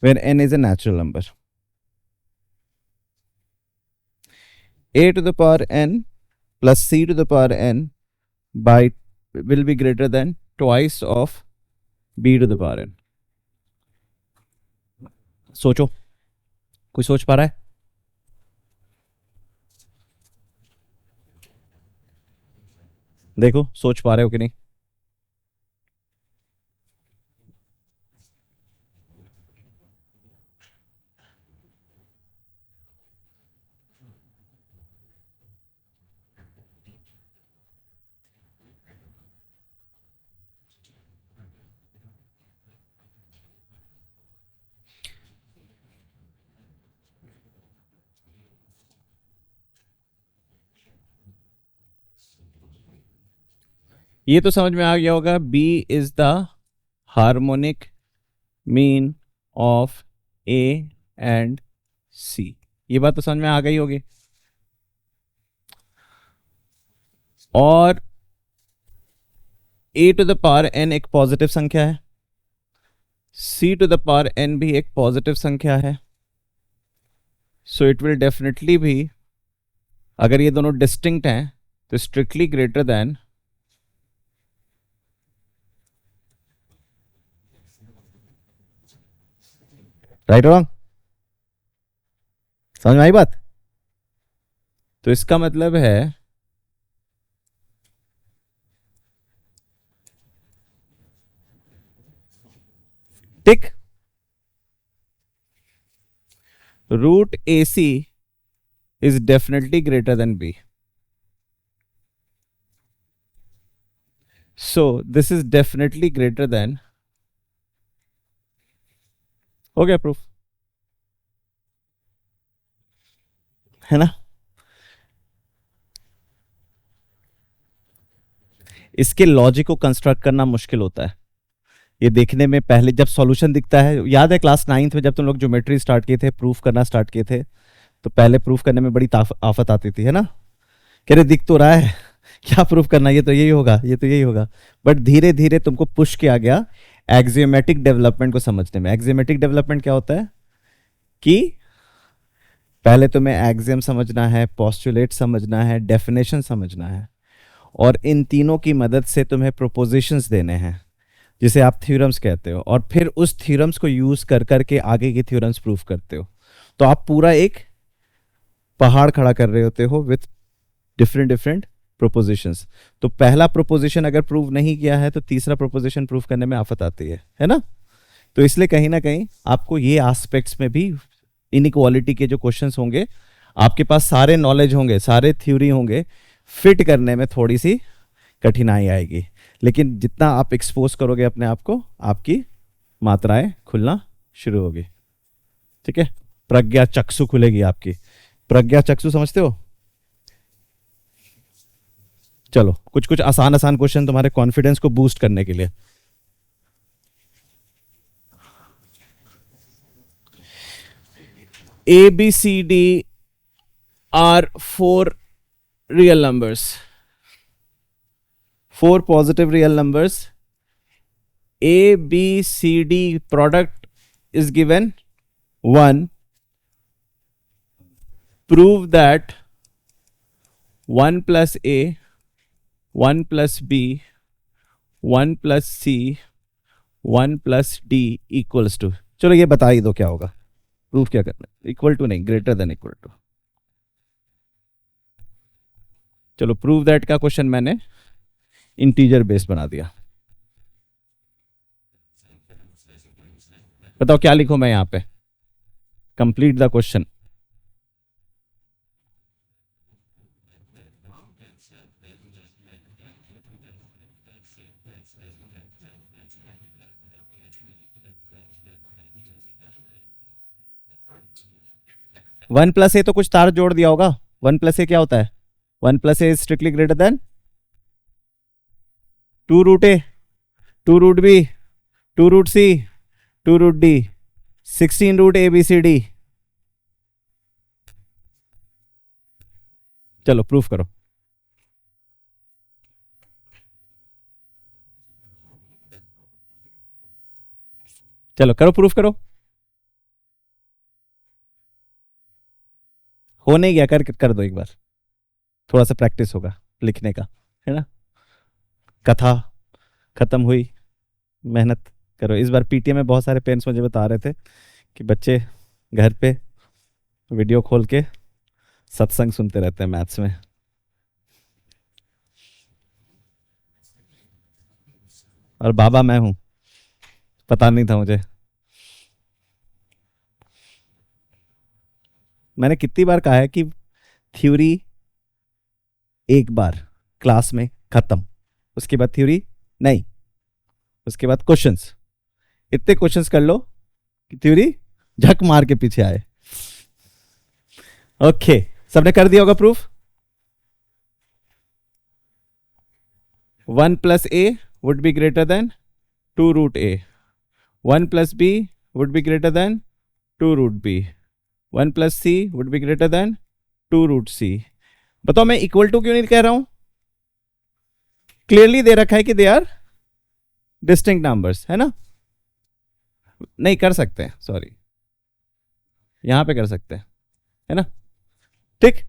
where n is a natural number. A to the power n plus C to the power n by will be greater than twice of B to the power n. सोचो, कोई सोच पा रहा है? देखो सोच पा रहे हो कि नहीं? ये तो समझ में आ गया होगा. B is the harmonic mean of A and C. ये बात तो समझ में आ गई होगी. और A to the power n एक पॉजिटिव संख्या है, C to the power n भी एक पॉजिटिव संख्या है. सो इट विल डेफिनेटली भी, अगर ये दोनों डिस्टिंक्ट हैं तो स्ट्रिक्टली ग्रेटर देन राइट और रॉन्ग. समझ में आई बात? तो इसका मतलब है टिक, root AC is definitely greater than B. So this is definitely greater than. हो गया प्रूफ, है ना? इसके लॉजिक को कंस्ट्रक्ट करना मुश्किल होता है. ये देखने में पहले जब सॉल्यूशन दिखता है, याद है क्लास 9th में जब तुम लोग ज्योमेट्री स्टार्ट किए थे, प्रूफ करना स्टार्ट किए थे, तो पहले प्रूफ करने में बड़ी आफत आती थी, है ना? कह रहे दिख तो रहा है, क्या प्रूफ करना, ये तो यही होगा, ये तो यही होगा. बट धीरे धीरे तुमको पुश किया गया एक्सियोमेटिक डेवलपमेंट को समझने में. एक्सियोमेटिक डेवलपमेंट क्या होता है कि पहले तुम्हें एक्सियम समझना है, पोस्टुलेट समझना है, डेफिनेशन समझना है, और इन तीनों की मदद से तुम्हें प्रोपोजिशंस देने हैं जिसे आप थ्योरम्स कहते हो, और फिर उस थ्योरम्स को यूज कर करके आगे की थ्योरम्स प्रूफ करते हो. तो आप पूरा एक पहाड़ खड़ा कर रहे होते हो विथ डिफरेंट डिफरेंट प्रोपोजिशंस. तो पहला प्रोपोजिशन अगर प्रूव नहीं किया है तो तीसरा प्रोपोजिशन प्रूव करने में आफत आती है ना? तो इसलिए कहीं ना कहीं आपको ये एस्पेक्ट्स में भी इनइक्वालिटी के जो क्वेश्चंस होंगे, आपके पास सारे नॉलेज होंगे, सारे थ्योरी होंगे, फिट करने में थोड़ी सी कठिनाई आएगी, लेकिन जितना आप एक्सपोज करोगे अपने आप को, आपकी मात्राएं खुलना शुरू होगी। ठीक है, प्रज्ञा चक्षु खुलेगी आपकी। प्रज्ञा चक्षु समझते हो? चलो कुछ कुछ आसान आसान क्वेश्चन तुम्हारे कॉन्फिडेंस को बूस्ट करने के लिए। A, B, C, D are four real numbers. Four positive real numbers. A, B, C, D product is given 1. Prove that 1 plus A, 1 plus B, 1 plus C, 1 plus D equals to। चलो ये बता ही दो क्या होगा। Proof क्या करना है? Equal to नहीं, ग्रेटर देन इक्वल टू। चलो प्रूव दैट का क्वेश्चन मैंने इंटीजर बेस बना दिया। बताओ क्या लिखूं मैं यहां पे? Complete the question. One plus A तो कुछ तार जोड़ दिया होगा। वन प्लस ए क्या होता है? One plus a strictly greater than 2 root a, 2 root b, 2 root c, 2 root d, 16 root a B c d. चलो प्रूफ करो। चलो करो, प्रूफ करो। हो नहीं गया, कर दो एक बार, थोड़ा सा प्रैक्टिस होगा लिखने का, है ना। कथा खत्म हुई, मेहनत करो। इस बार पीटीए में बहुत सारे पेरेंट्स मुझे बता रहे थे कि बच्चे घर पे वीडियो खोल के सत्संग सुनते रहते हैं मैथ्स में। और बाबा मैं हूं, पता नहीं था मुझे। मैंने कितनी बार कहा है कि थ्योरी एक बार क्लास में खत्म, उसके बाद थ्योरी नहीं, उसके बाद क्वेश्चंस। इतने क्वेश्चंस कर लो कि थ्योरी झक मार के पीछे आए। ओके, सबने कर दिया होगा proof. 1 plus a would be greater than 2 root a, 1 plus b would be greater than 2 root b, 1 plus c would be greater than 2 root c। बताओ मैं इक्वल टू क्यों नहीं कह रहा हूं? क्लियरली दे रखा है कि दे आर डिस्टिंक्ट नंबर्स, है ना। नहीं कर सकते हैं, सॉरी, यहां पे कर सकते हैं, है ना। ठीक,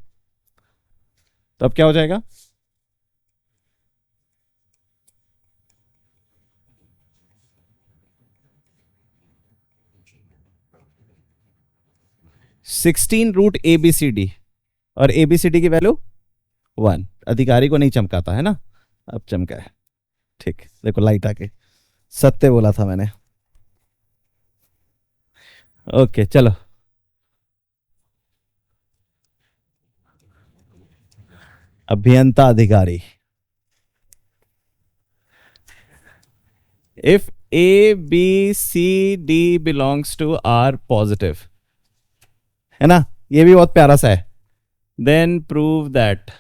तो अब क्या हो जाएगा? Sixteen root a B c d, और ए बी सी डी की वैल्यू 1। अधिकारी को नहीं चमका था, है ना, अब चमका है। ठीक, देखो लाइट आके, सत्य बोला था मैंने। ओके चलो, अभियंता अधिकारी। If a B c d belongs to R positive, है ना, ये भी बहुत प्यारा सा है। देन प्रूव दैट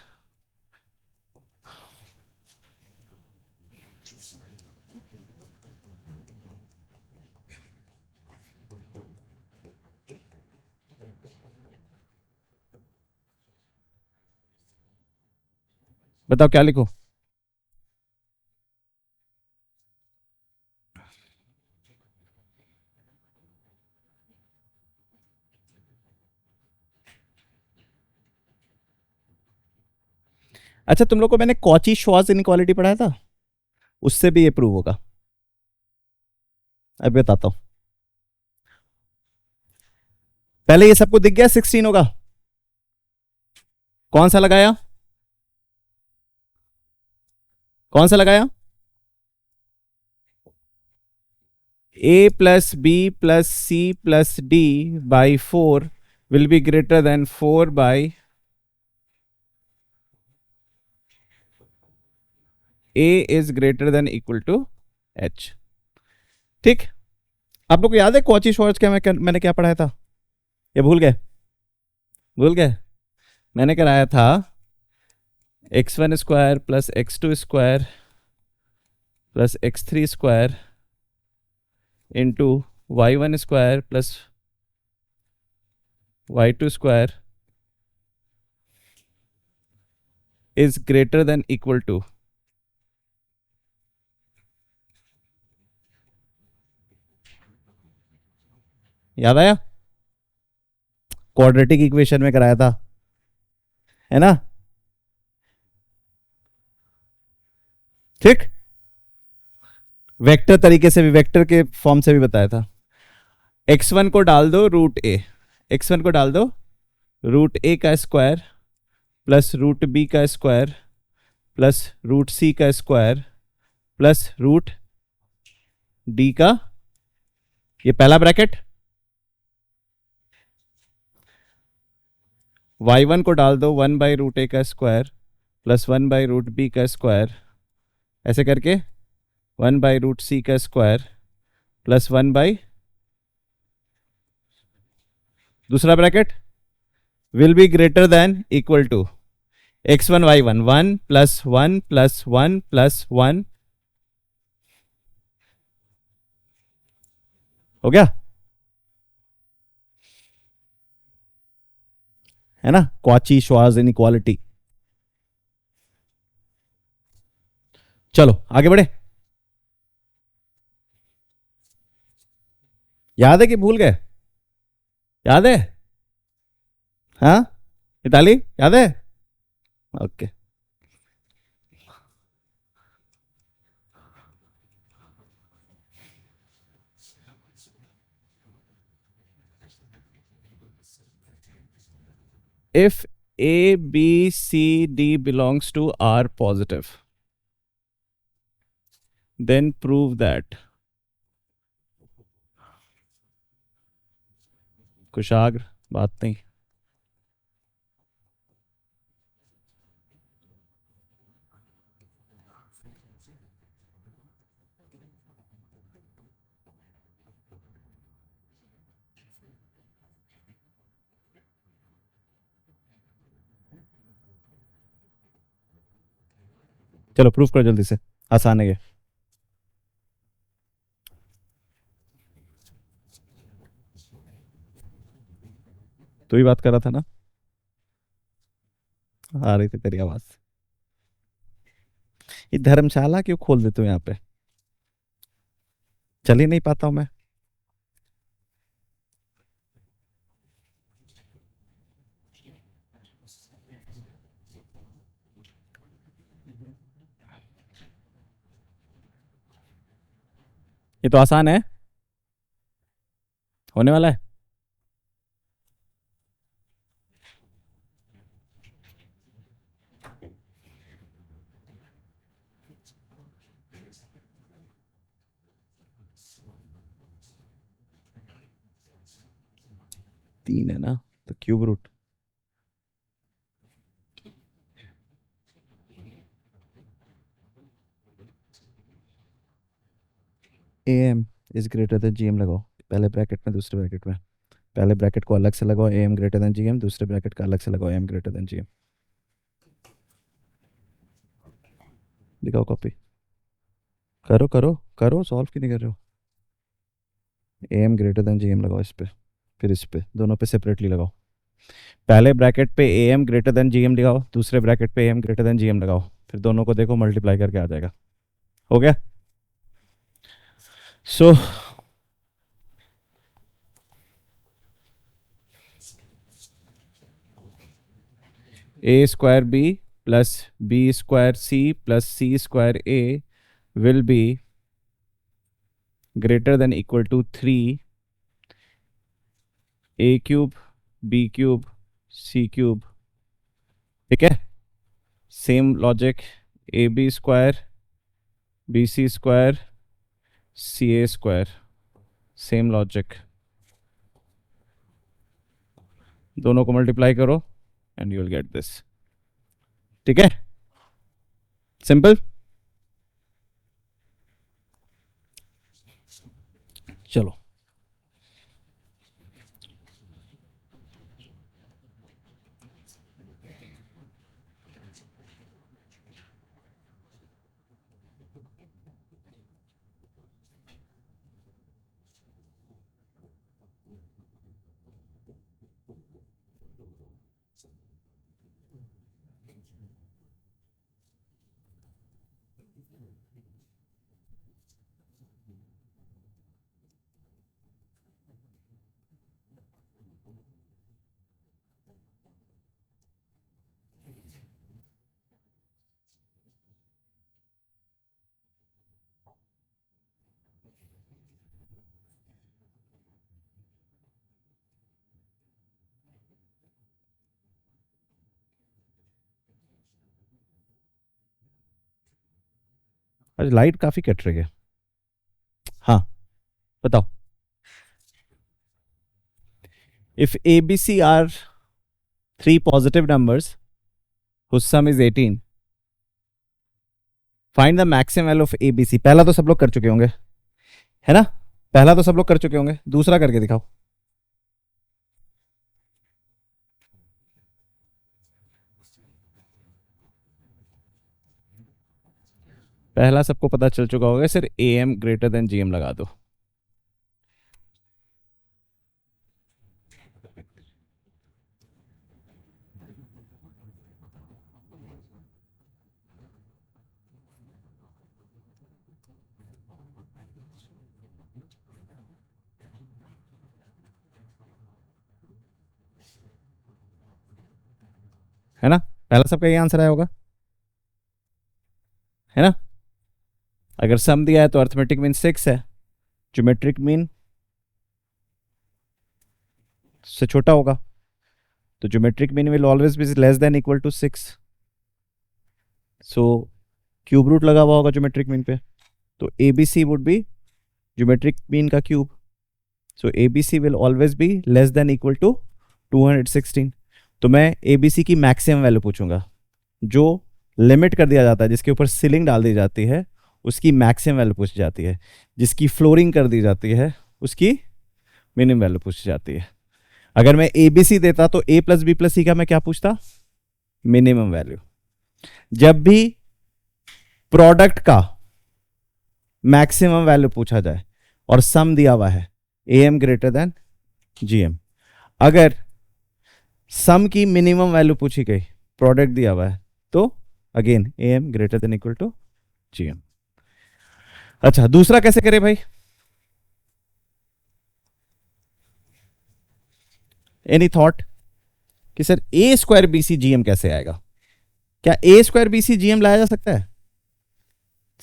बताओ क्या लिखो? अच्छा, तुम लोग को मैंने कॉची श्वार्ट्ज इनइक्वालिटी पढ़ाया था, उससे भी ये प्रूव होगा। अब बताता हूं। पहले ये सबको दिख गया 16 होगा, कौन सा लगाया? कौन सा लगाया? a plus b plus c plus d by 4 will be greater than 4 by A is greater than equal to H। ठीक, आप लोग को याद है कॉची श्वार्ट्ज क्या मैंने क्या पढ़ाया था? ये भूल गए? भूल गए? मैंने कराया था x1 square plus x2 square plus x3 square into y1 square plus y2 square is greater than equal to, याद आया? क्वाड्रेटिक इक्वेशन में कराया था, है ना? ठीक, वेक्टर तरीके से भी, वेक्टर के फॉर्म से भी बताया था। x1 को डाल दो रूट ए, x1 को डाल दो रूट ए का स्क्वायर प्लस रूट बी का स्क्वायर प्लस रूट सी का स्क्वायर प्लस रूट डी का, ये पहला ब्रैकेट। y1 को डाल दो 1 बाई रूट ए का square plus 1 by root b का स्क्वायर, ऐसे करके 1 बाई रूट सी का स्क्वायर प्लस 1 बाई, दूसरा bracket will be greater than equal to x1 y1 1 plus 1 plus 1 plus 1, हो गया? है ना, क्वाची श्वार्ट्ज इनइक्वालिटी। चलो आगे बढ़े। याद है कि भूल गए? याद है? हाँ, इताली याद है? Okay. If A, B, C, D belongs to R positive, then prove that कुशाग्र, बात नहीं। चलो प्रूफ करो जल्दी से, आसान है ये। तू ही बात कर रहा था ना, आ रही थी तेरी आवाज। ये धर्मशाला क्यों खोल देते हो यहाँ पे? चल ही नहीं पाता हूं मैं। ये तो आसान है, होने वाला है। तीन है ना, तो cube root am is greater than gm लगाओ, पहले ब्रैकेट में दूसरे ब्रैकेट में। पहले ब्रैकेट को अलग से लगाओ am ग्रेटर देन gm, दूसरे ब्रैकेट का अलग से लगाओ am ग्रेटर देन gm। दिखाओ कॉपी, करो करो करो, सॉल्व क्यों नहीं कर रहे हो? am ग्रेटर देन gm लगाओ इस पे, फिर इस पे, दोनों पे सेपरेटली लगाओ। पहले ब्रैकेट पे am ग्रेटर देन gm लगाओ, दूसरे ब्रैकेट पे am ग्रेटर देन gm लगाओ, फिर दोनों को देखो मल्टीप्लाई करके आ जाएगा। हो गया? So a square b plus b square c plus c square a will be greater than equal to 3 a cube b cube c cube. ठीक है, same logic, a b square b c square c a square, same logic, दोनों को multiply करो and you will get this. ठीक है, simple. चलो आज light काफी कट रही है। हाँ बताओ। If ABC are three positive numbers whose sum is 18, find the maximum value of ABC। पहला तो सब लोग कर चुके होंगे, है ना? पहला तो सब लोग कर चुके होंगे, दूसरा करके दिखाओ। पहला सबको पता चल चुका होगा, सिर्फ AM ग्रेटर देन GM लगा दो। है ना? पहला सबका ये आंसर आया होगा, है ना? अगर सम दिया है तो अर्थमेटिक मीन 6 है, ज्योमेट्रिक मीन से छोटा होगा, तो geometric mean will always be less than equal to 6। So cube root लगा हुआ होगा ज्योमेट्रिक मीन पे, तो ABC would be geometric mean का cube. So ABC will always be less than equal to 216। तो मैं ABC की मैक्सिमम वैल्यू पूछूंगा, जो लिमिट कर दिया जाता है, जिसके ऊपर सीलिंग डाल दी जाती है उसकी मैक्सिमम वैल्यू पूछी जाती है, जिसकी फ्लोरिंग कर दी जाती है उसकी मिनिमम वैल्यू पूछी जाती है। अगर मैं ABC देता तो A plus B plus C का मैं क्या पूछता? Minimum value. जब भी प्रोडक्ट का मैक्सिमम वैल्यू पूछा जाए और सम दिया हुआ है AM ग्रेटर देन GM, अगर सम की मिनिमम वैल्यू पूछी गई, प्रोडक्ट दिया हुआ है, तो again AM greater than equal to GM। अच्छा, दूसरा कैसे करें भाई? एनी थॉट कि sir A square BC GM कैसे आएगा? क्या A स्क्वायर BC GM लाया जा सकता है?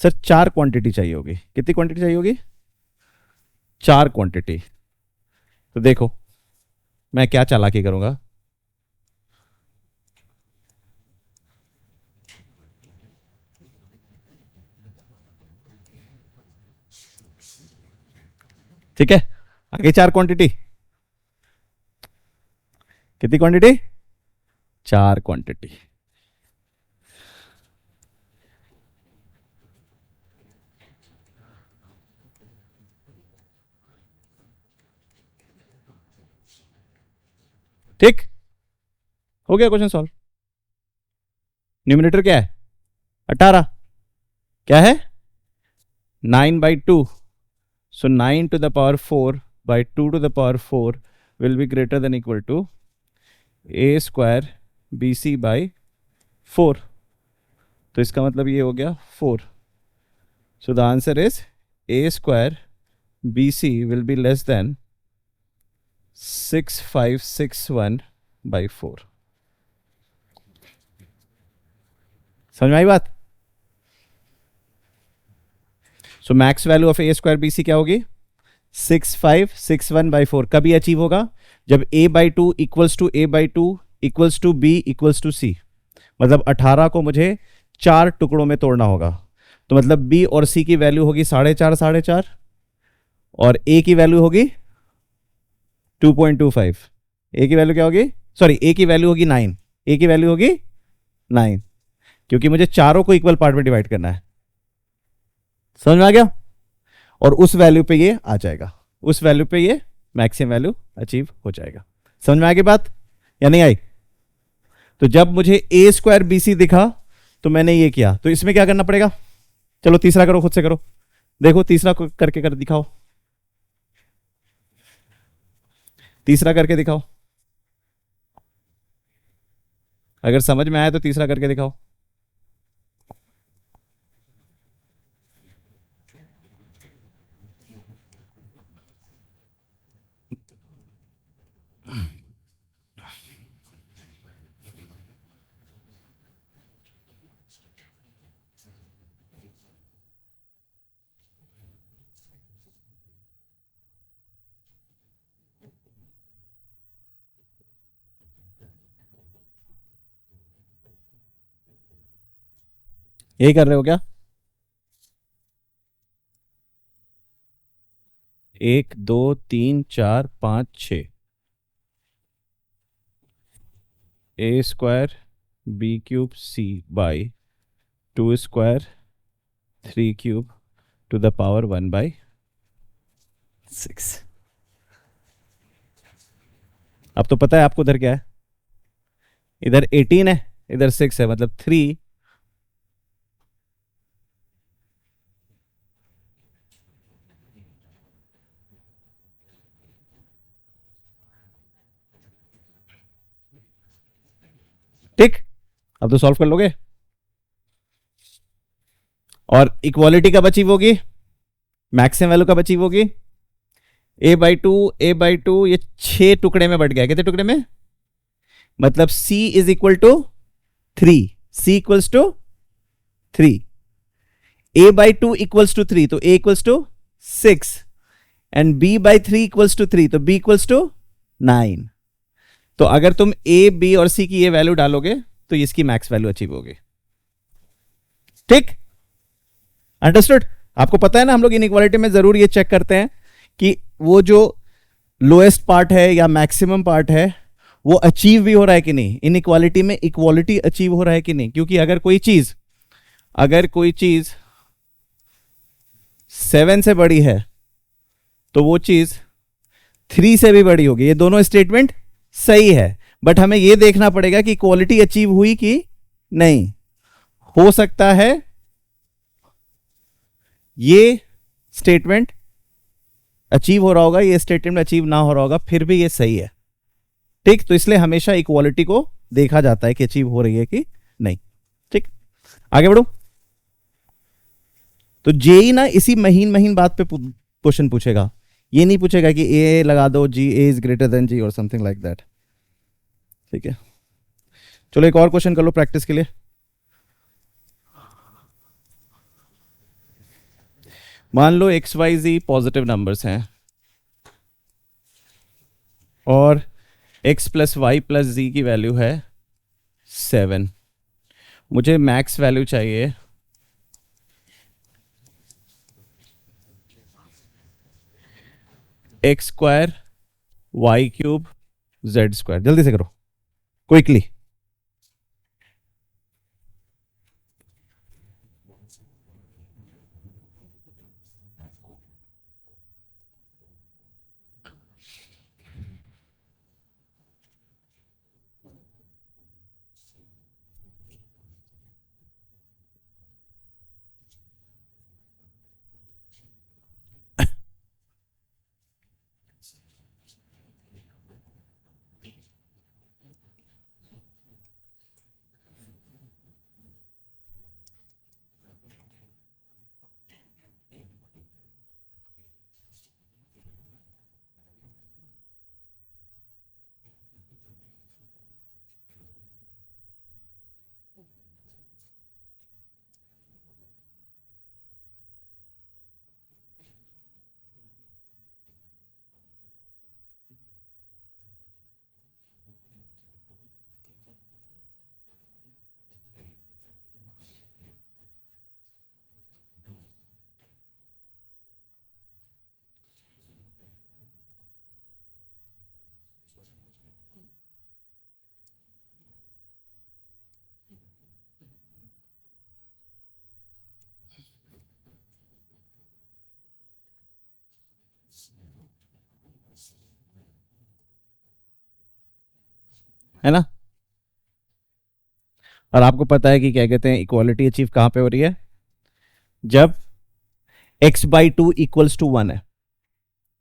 सर 4 क्वांटिटी चाहिए होगी। कितनी क्वांटिटी चाहिए होगी? 4 क्वांटिटी। तो देखो मैं क्या चालाकी करूंगा, ठीक है? आगे 4 क्वांटिटी, कितनी क्वांटिटी? 4 क्वांटिटी। ठीक हो गया क्वेश्चन सॉल्व। न्यूमिनेटर क्या है? 18। क्या है? 9/2। सो 9 to the power 4 by 2 to the power 4 will be greater than equal to A square BC by 4। तो इसका मतलब ये हो गया 4। So the answer is A square BC will be less than 6561 by 4। समझ में आई बात? So max value of A square BC क्या होगी? 6561 by 4। कभी अचीव होगा? जब A/2 equals to A/2 equals to B equals to C। मतलब 18 को मुझे 4 टुकड़ों में तोड़ना होगा, तो मतलब B और C की वैल्यू होगी 4.5 4.5 और A की वैल्यू होगी 2.25। A की वैल्यू क्या होगी? सॉरी, A की वैल्यू होगी 9। A की वैल्यू होगी 9, क्योंकि मुझे चारों को इक्वल पार्ट में डिवाइड करना है। समझ में आ गया? और उस वैल्यू पे ये आ जाएगा। उस वैल्यू पे ये मैक्सिमम वैल्यू अचीव हो जाएगा। समझ में आ गई बात या नहीं आई? तो जब मुझे ए स्क्वायर बी सी दिखा तो मैंने ये किया, तो इसमें क्या करना पड़ेगा? चलो तीसरा करो, खुद से करो, देखो तीसरा करके कर दिखाओ, तीसरा करके दिखाओ, अगर समझ में आया तो तीसरा करके दिखाओ। यही कर रहे हो क्या? 1 2 3 4 5 6 a square b cube c by 2 square 3 cube to the power 1/6। अब तो पता है आपको उधर क्या है, इधर 18 है, इधर 6 है, मतलब 3। ठीक, अब तो सॉल्व कर लोगे। और इक्वालिटी कब अचीव होगी? मैक्सिमम वैल्यू कब अचीव होगी? a/2 ये 6 टुकड़े में बढ़ गया, कितने टुकड़े में? मतलब c is equal to 3, c equals to 3, a/2 equals to 3 तो a equals to 6 and b/3 equals to 3 तो b इक्वल्स टू 9। तो अगर तुम a b और c की ये वैल्यू डालोगे तो इसकी मैक्स वैल्यू अचीव होगी। ठीक, अंडरस्टूड? आपको पता है ना, हम लोग इनइक्वालिटी में जरूर ये चेक करते हैं कि वो जो लोएस्ट पार्ट है या मैक्सिमम पार्ट है वो अचीव भी हो रहा है कि नहीं, इनइक्वालिटी में इक्वालिटी अचीव हो रहा है कि नहीं। क्योंकि अगर कोई चीज 7 से बड़ी है तो वो चीज 3 से भी बड़ी होगी। ये दोनों स्टेटमेंट सही है, बट हमें ये देखना पड़ेगा कि इक्वालिटी अचीव हुई कि नहीं। हो सकता है ये स्टेटमेंट अचीव हो रहा होगा, ये स्टेटमेंट अचीव ना हो रहा होगा, फिर भी ये सही है। ठीक, तो इसलिए हमेशा इक्वालिटी को देखा जाता है कि अचीव हो रही है कि नहीं। ठीक, आगे बढ़ो। तो जेई ना इसी महीन महीन बात पे क्वेश्चन पूछेगा, ये नहीं पूछेगा कि ए लगा दो जी, ए इज ग्रेटर देन जी और समथिंग लाइक दैट। ठीक है, चलो एक और क्वेश्चन कर लो प्रैक्टिस के लिए। मान लो x y z positive numbers हैं और x plus y plus z की वैल्यू है 7। मुझे मैक्स वैल्यू चाहिए x square y cube z square. जल्दी से करो, क्विकली। है ना। और आपको पता है कि क्या कहते हैं इक्वालिटी अचीव कहां पे हो रही है, जब x/2 इक्वल्स टू 1 है,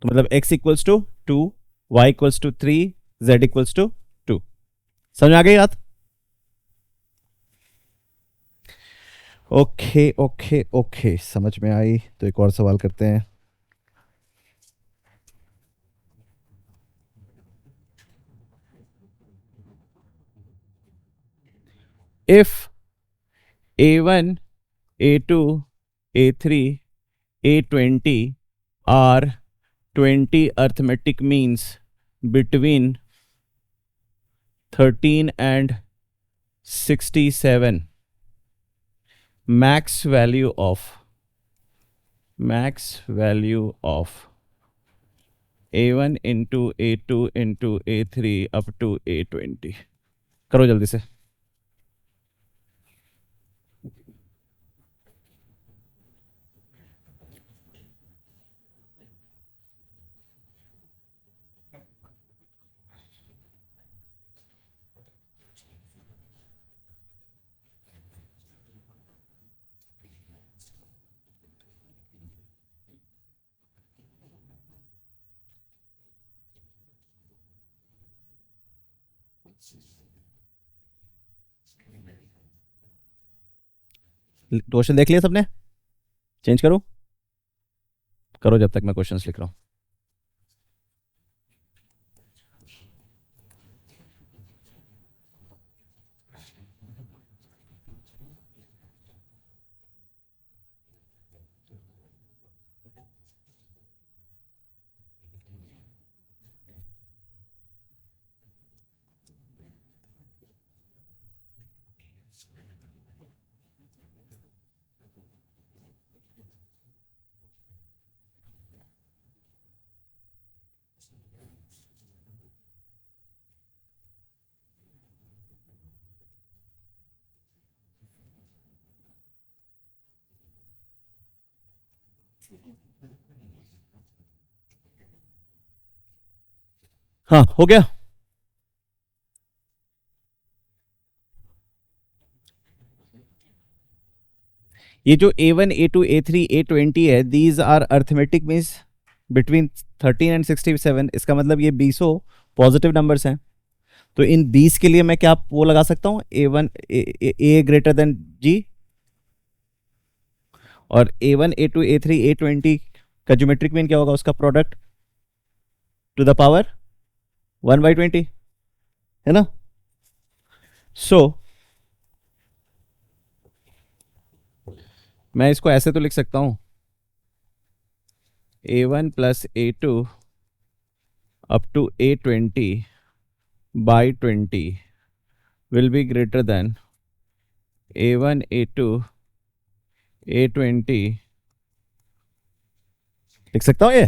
तो मतलब x equals to 2, y equals to 3, z equals to 2। समझ आ गई बात। ओके ओके ओके, समझ में आई। तो एक और सवाल करते हैं। If a1, a2, a3, a20 are 20 arithmetic means between 13 and 67, max value of a1 into a2 into a3 up to a20। करो जल्दी से। क्वेश्चन देख लिया सबने, चेंज करो, करो जब तक मैं क्वेश्चंस लिख रहा हूं। हाँ हो गया। ये जो a1, a2, a3, a20 है, these are arithmetic means between 13 and 67। इसका मतलब ये 20 पॉजिटिव नंबर्स हैं। तो इन 20 के लिए मैं क्या वो लगा सकता हूँ, a1 a greater than g, और a1, a2, a3, a20 का ज्योमेट्रिक मीन क्या होगा, उसका प्रोडक्ट टू द पावर 1/20, है ना। सो मैं इसको ऐसे तो लिख सकता हूं, a1 plus a2 up to a20/20 will be greater than a1, a2, a20। लिख सकता हूं ये।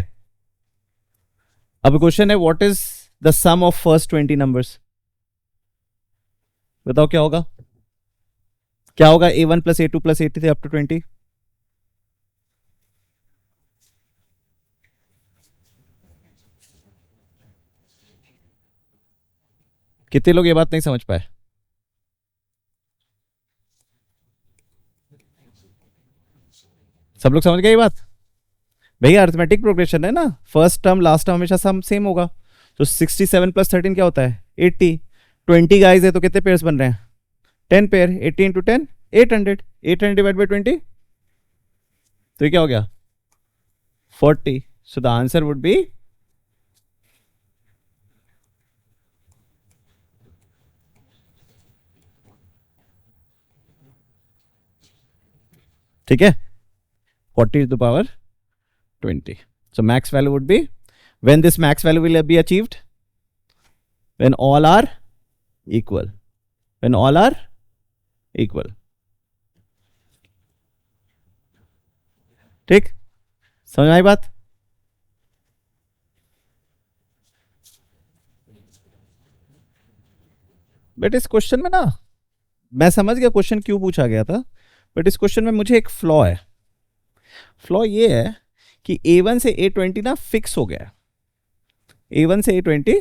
अब क्वेश्चन है what is the sum of first 20 numbers. बताओ क्या होगा, क्या होगा a1 plus a2 plus a3 up to 20। कितने लोग ये बात नहीं समझ पाए। सब लोग समझ गए ये बात। भैया अर्थमेटिक प्रोग्रेशन है ना, फर्स्ट टर्म लास्ट टर्म हमेशा सम सेम होगा। तो 67 प्लस 13 क्या होता है, 80। 20 गाइज है तो कितने पेयर्स बन रहे हैं, 10 पेयर। 80 इंटू 10 800, 800 डिवाइड बाई 20, तो ये क्या हो गया 40। So the answer would be ठीक है 40 to the power 20। So max value would be, when this max value will be achieved, when all are equal, when all are equal। ठीक, समझ आई बात। बट इस क्वेश्चन में ना, मैं समझ गया क्वेश्चन क्यों पूछा गया था, बट इस क्वेश्चन में मुझे एक फ्लॉ है। फ्लॉ ये है कि a1 से a20 ना फिक्स हो गया है। a1 से a20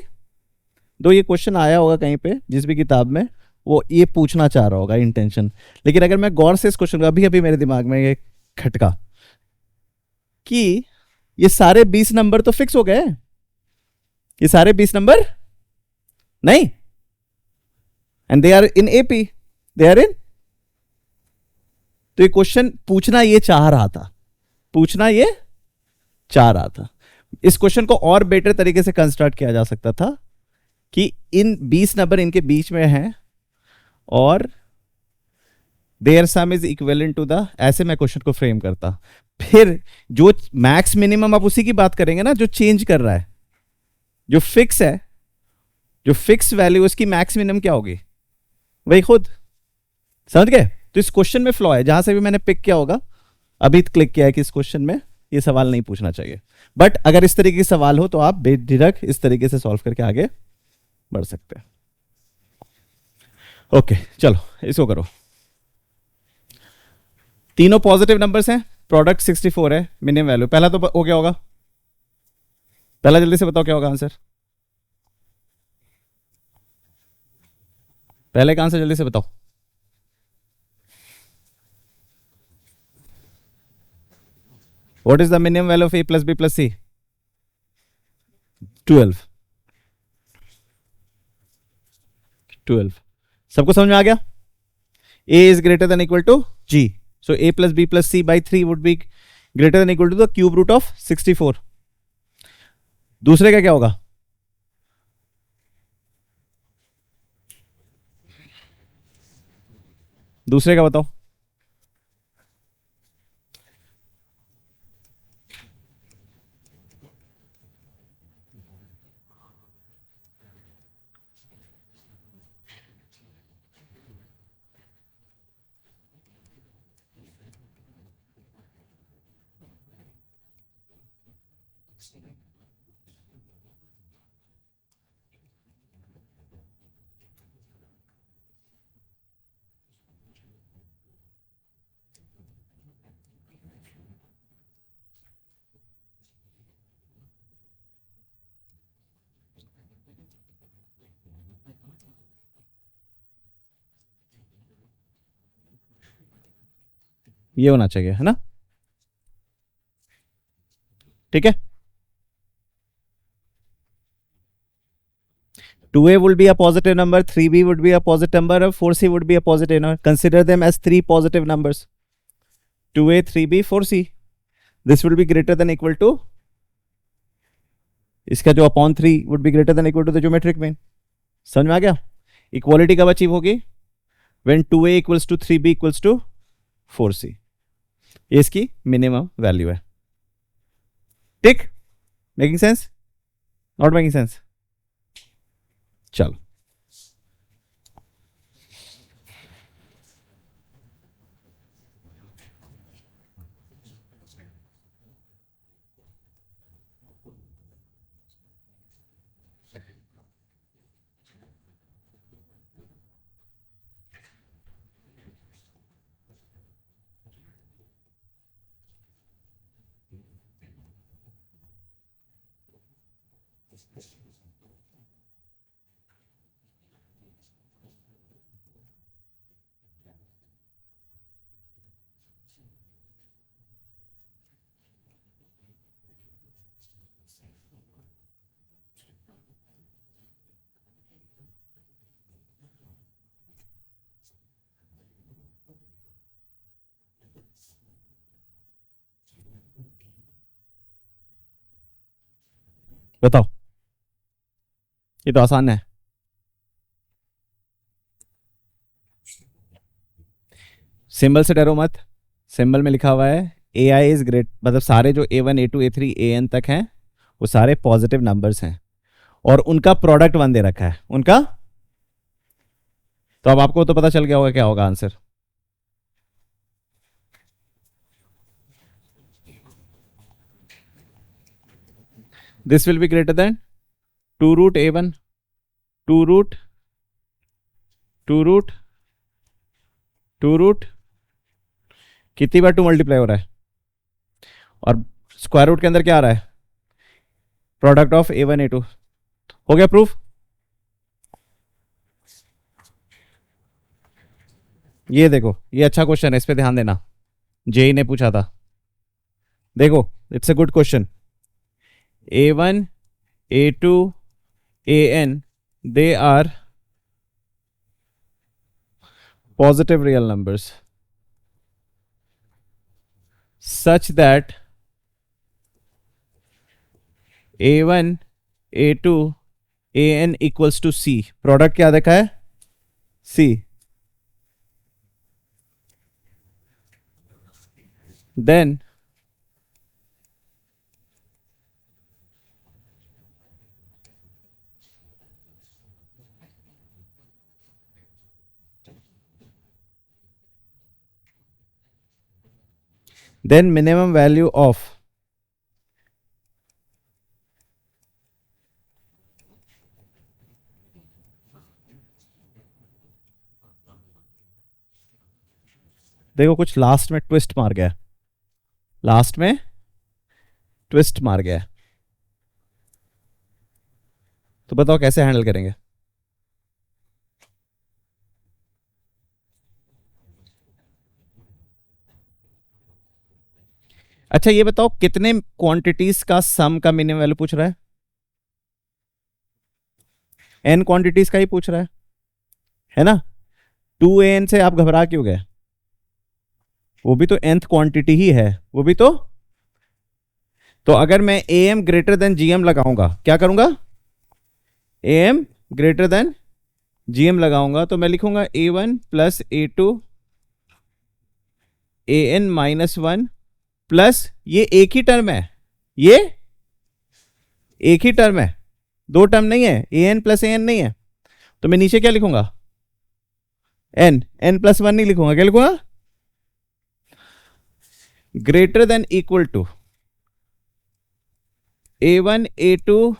दो ये क्वेश्चन आया होगा कहीं पे जिस भी किताब में, वो ये पूछना चाह रहा होगा इंटेंशन। लेकिन अगर मैं गौर से इस क्वेश्चन को, अभी अभी मेरे दिमाग में ये खटका कि ये सारे 20 नंबर तो फिक्स हो गए, ये सारे 20 नंबर नहीं, and they are in AP, they are in. तो ये क्वेश्चन पूछना ये चाह रहा था, पूछना ये चाह रहा था। इस क्वेश्चन को और बेटर तरीके से कंस्ट्रक्ट किया जा सकता था कि इन 20 नंबर इनके बीच में हैं और there sum is equivalent to the, ऐसे मैं क्वेश्चन को फ्रेम करता। फिर जो मैक्स मिनिमम आप उसी की बात करेंगे ना, जो चेंज कर रहा है, जो फिक्स है, जो फिक्स वैल्यू, उसकी मैक्स मिनिमम क्या होगी, वही खुद। समझ गए? तो इस क्वेश्चन में फ्लॉ है, जहां से भी मैंने पिक किया होगा, अभी क्लिक किया है कि इस क्वेश्चन में ये सवाल नहीं पूछना चाहिए। बट अगर इस तरीके के सवाल हो तो आप बेझिझक इस तरीके से सॉल्व करके आगे बढ़ सकते हैं। ओके, चलो इसको करो। तीनों पॉजिटिव नंबर्स हैं, प्रोडक्ट 64 है, मिनिमम वैल्यू। पहला तो हो गया होगा, पहला जल्दी से बताओ क्या होगा आंसर, पहले का आंसर जल्दी से बताओ। What is the minimum value of a plus b plus c? 12। 12 सबको समझ में आ गया? a is greater than equal to g, so a plus b plus c by 3 would be greater than equal to the cube root of 64। दूसरे का क्या होगा? दूसरे का बताओ। ये होना चाहिए, है ना? ठीक है, 2a would be a positive number, 3b would be a positive number, and 4c would be a positive number. Consider them as three positive numbers, 2a, 3b, 4c. This will be greater than equal to, इसका जो upon 3 would be greater than equal to the geometric mean। समझ में आ गया? Equality कब achieve होगी? when 2a equals to 3b equals to 4c। ये इसकी minimum value है। ठीक? Making sense? Not making sense? चलो, बताओ, ये तो आसान है। सिंबल से डरो मत, सिंबल में लिखा हुआ है ए आई इज ग्रेट, मतलब सारे जो A1 A2 A3 AN तक हैं वो सारे पॉजिटिव नंबर्स हैं और उनका प्रोडक्ट 1 दे रखा है उनका। तो अब आपको तो पता चल गया होगा क्या होगा answer. This will be greater than 2 root A1, 2 root 2 root 2 root, कितनी बार 2 मल्टीप्लाई हो रहा है और स्क्वायर रूट के अंदर क्या आ रहा है, प्रोडक्ट ऑफ A1 A2। हो गया प्रूफ? ये देखो, ये अच्छा क्वेश्चन है, इस पे ध्यान देना, जेई ने पूछा था। देखो, it's a good question. A1, A2, AN, they are positive real numbers such that A1, A2, AN equals to C। Product क्या देखा है? C। Then minimum value of देखो, कुछ लास्ट में ट्विस्ट मार गया, लास्ट में ट्विस्ट मार गया, तो बताओ कैसे हैंडल करेंगे? अच्छा ये बताओ, कितने क्वांटिटीज का सम का मिनिमम वैल्यू पूछ रहा है? एन क्वांटिटीज का ही पूछ रहा है ना? 2an से आप घबरा क्यों गए? वो भी तो nth क्वांटिटी ही है, वो भी तो अगर मैं am ग्रेटर देन gm लगाऊंगा, क्या करूंगा? am ग्रेटर देन gm लगाऊंगा, तो मैं लिखूंगा a1 plus a2 an minus 1 plus, ये एक ही टर्म है, ये एक ही टर्म है, दो टर्म नहीं है, an प्लस an नहीं है, तो मैं नीचे क्या लिखूंगा? n प्लस 1 नहीं लिखूंगा, क्या लिखूंगा? Greater than equal to a1 a2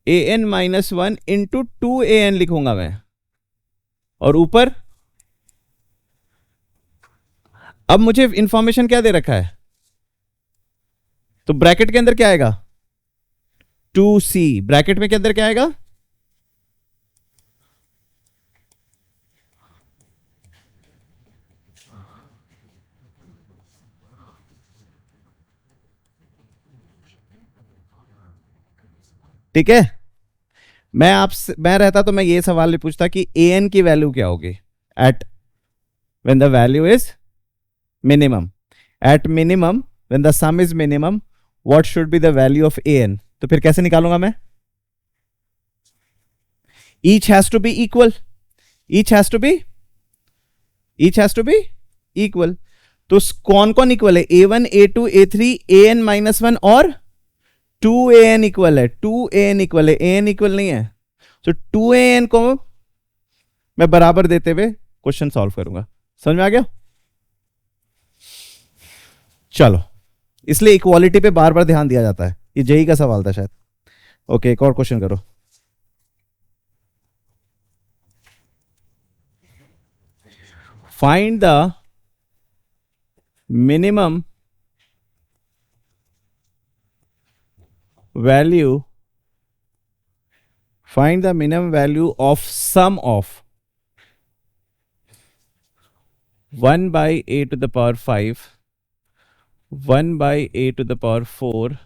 an minus 1 into 2an लिखूंगा मैं, और ऊपर अब मुझे इंफॉर्मेशन क्या दे रखा है, तो ब्रैकेट के अंदर क्या आएगा? 2c। ब्रैकेट में के अंदर क्या आएगा? ठीक है, मैं रहता तो मैं ये सवाल भी पूछता कि an की वैल्यू क्या होगी at when the value is minimum, at minimum when the sum is minimum, what should be the value of an? तो फिर कैसे निकालूंगा मैं? Each has to be equal, each has to be equal. तो कौन कौन इक्वल है? a1 a2 a3 an minus 1 और 2an इक्वल है, 2an इक्वल है, an इक्वल नहीं है, तो 2an को मैं बराबर देते हुए क्वेश्चन सॉल्व करूंगा। समझ में आ गया? चलो, इसलिए इक्वालिटी पे बार बार ध्यान दिया जाता है, ये जेई का सवाल था शायद। ओके, एक और क्वेश्चन करो। Find the minimum value, find the minimum value of sum of 1 by a to the power 5, 1 by a to the power 4,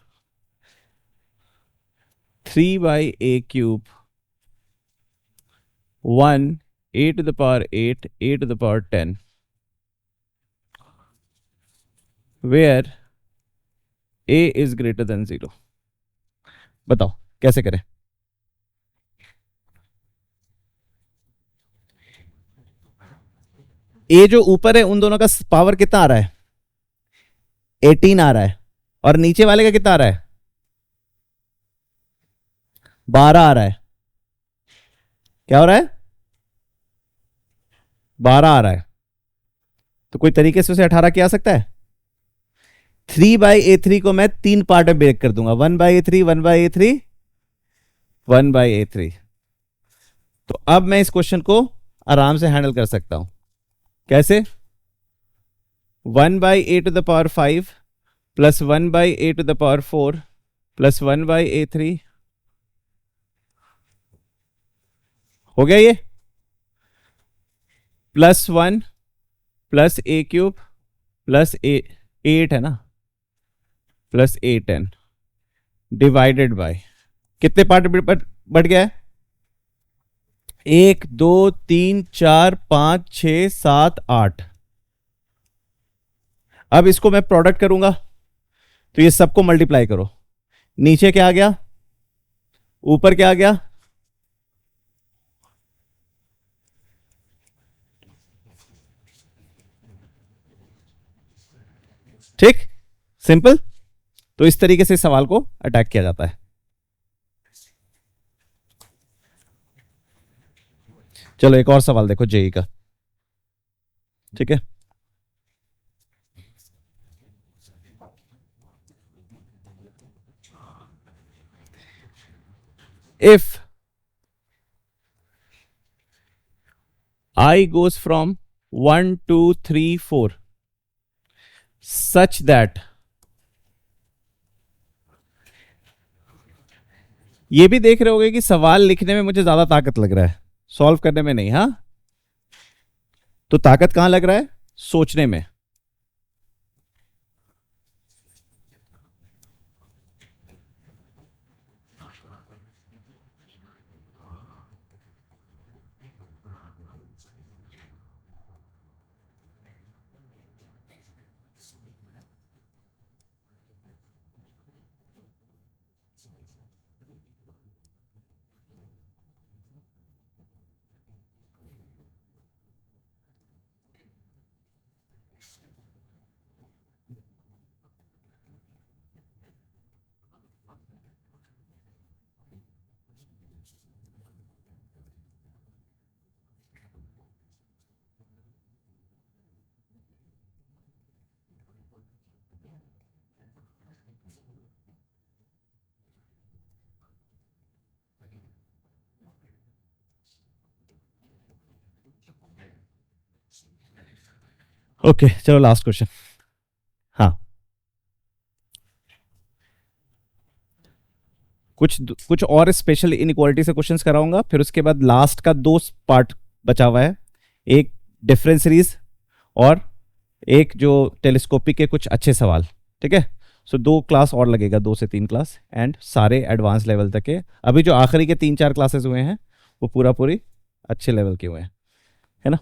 3 by a cube, 1 a to the power 8, a to the power 10, where a is greater than 0। बताओ कैसे करें? ए जो ऊपर है उन दोनों का power कितना आ रहा है? 18 आ रहा है, और नीचे वाले का कितना आ रहा है? 12 आ रहा है। क्या हो रहा है? 12 आ रहा है। तो कोई तरीके से उसे 18 किया सकता है? 3 बाई ए थ्री को मैं 3 पार्ट में ब्रेक कर दूंगा, 1 by a three, 1 by a three, 1 by a three. तो अब मैं इस क्वेश्चन को आराम से हैंडल कर सकता हूं। कैसे? 1 by a to the power 5 plus 1 by a to the power 4 plus 1 by a three, हो गया ये, plus 1 plus a cube plus a 8 है ना, प्लस ए 10 डिवाइडेड बाय कितने पार्ट बढ़ गया है? 1 2 3 4 5 6 7 8। अब इसको मैं प्रोडक्ट करूंगा तो ये सबको मल्टीप्लाई करो, नीचे क्या आ गया, ऊपर क्या आ गया, ठीक, सिंपल। तो इस तरीके से सवाल को अटैक किया जाता है। चलो एक और सवाल देखो जेई का, ठीक है। If I goes from 1 2 3 4 such that, ये भी देख रहे होगे कि सवाल लिखने में मुझे ज्यादा ताकत लग रहा है, सॉल्व करने में नहीं। हाँ, तो ताकत कहां लग रहा है? सोचने में। ओके चलो लास्ट क्वेश्चन। हाँ, कुछ और स्पेशल इनइक्वालिटी से क्वेश्चंस कराऊंगा, फिर उसके बाद लास्ट का 2 पार्ट बचा हुआ है, एक डिफरेंस सीरीज और एक जो टेलीस्कोपिक के कुछ अच्छे सवाल, ठीक है। सो 2 क्लास और लगेगा, 2 से 3 क्लास, एंड सारे एडवांस लेवल तक के। अभी जो आखिरी के 3-4 क्लासेस हुए हैं वो पूरी अच्छे लेवल के हुए हैं, है ना।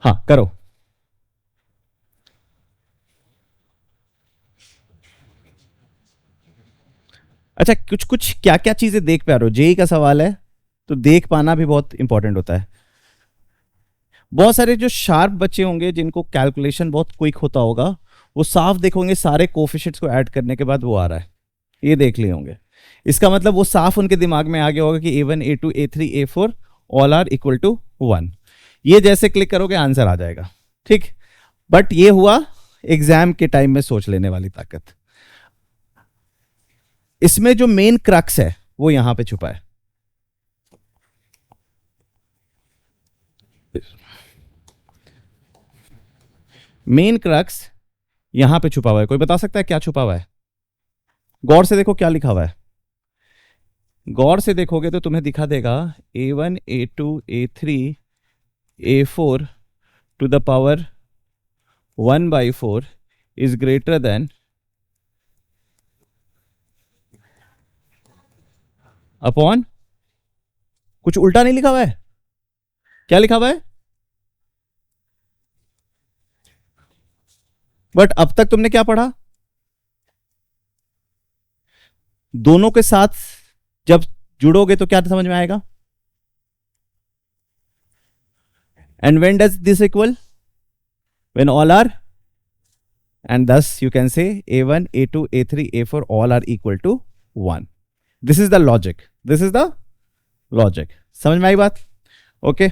हाँ करो। अच्छा, कुछ क्या क्या चीजें देख पा रहे हो? जेई का सवाल है तो देख पाना भी बहुत इंपॉर्टेंट होता है। बहुत सारे जो शार्प बच्चे होंगे जिनको कैलकुलेशन बहुत क्विक होता होगा, वो साफ देखोगे सारे कोफिशिएंट्स को ऐड करने के बाद वो आ रहा है, ये देख लिए होंगे। इसका मतलब वो साफ उनके दिमाग में आ गया होगा कि A1 A2 A3 A4 all are equal to 1। ये जैसे क्लिक करोगे आंसर आ जाएगा, ठीक। बट ये हुआ एग्जाम के टाइम में सोच लेने वाली ताकत। इसमें जो मेन क्रक्स है वो यहां पे छुपा है। मेन क्रक्स यहां पे छुपा हुआ है। कोई बता सकता है क्या छुपा हुआ है? गौर से देखो क्या लिखा हुआ है। गौर से देखोगे तो तुम्हें दिखा देगा A1 A2 A3 A4 to the power 1/4 is greater than upon, कुछ उल्टा नहीं लिखा हुआ है? क्या लिखा हुआ है? बट अब तक तुमने क्या पढ़ा? दोनों के साथ जब जुड़ोगे तो क्या समझ में आएगा? And when does this equal? When all are, and thus you can say A1 A2 A3 A4 all are equal to 1. This is the logic. This is the logic. समझ में आई बात? ओके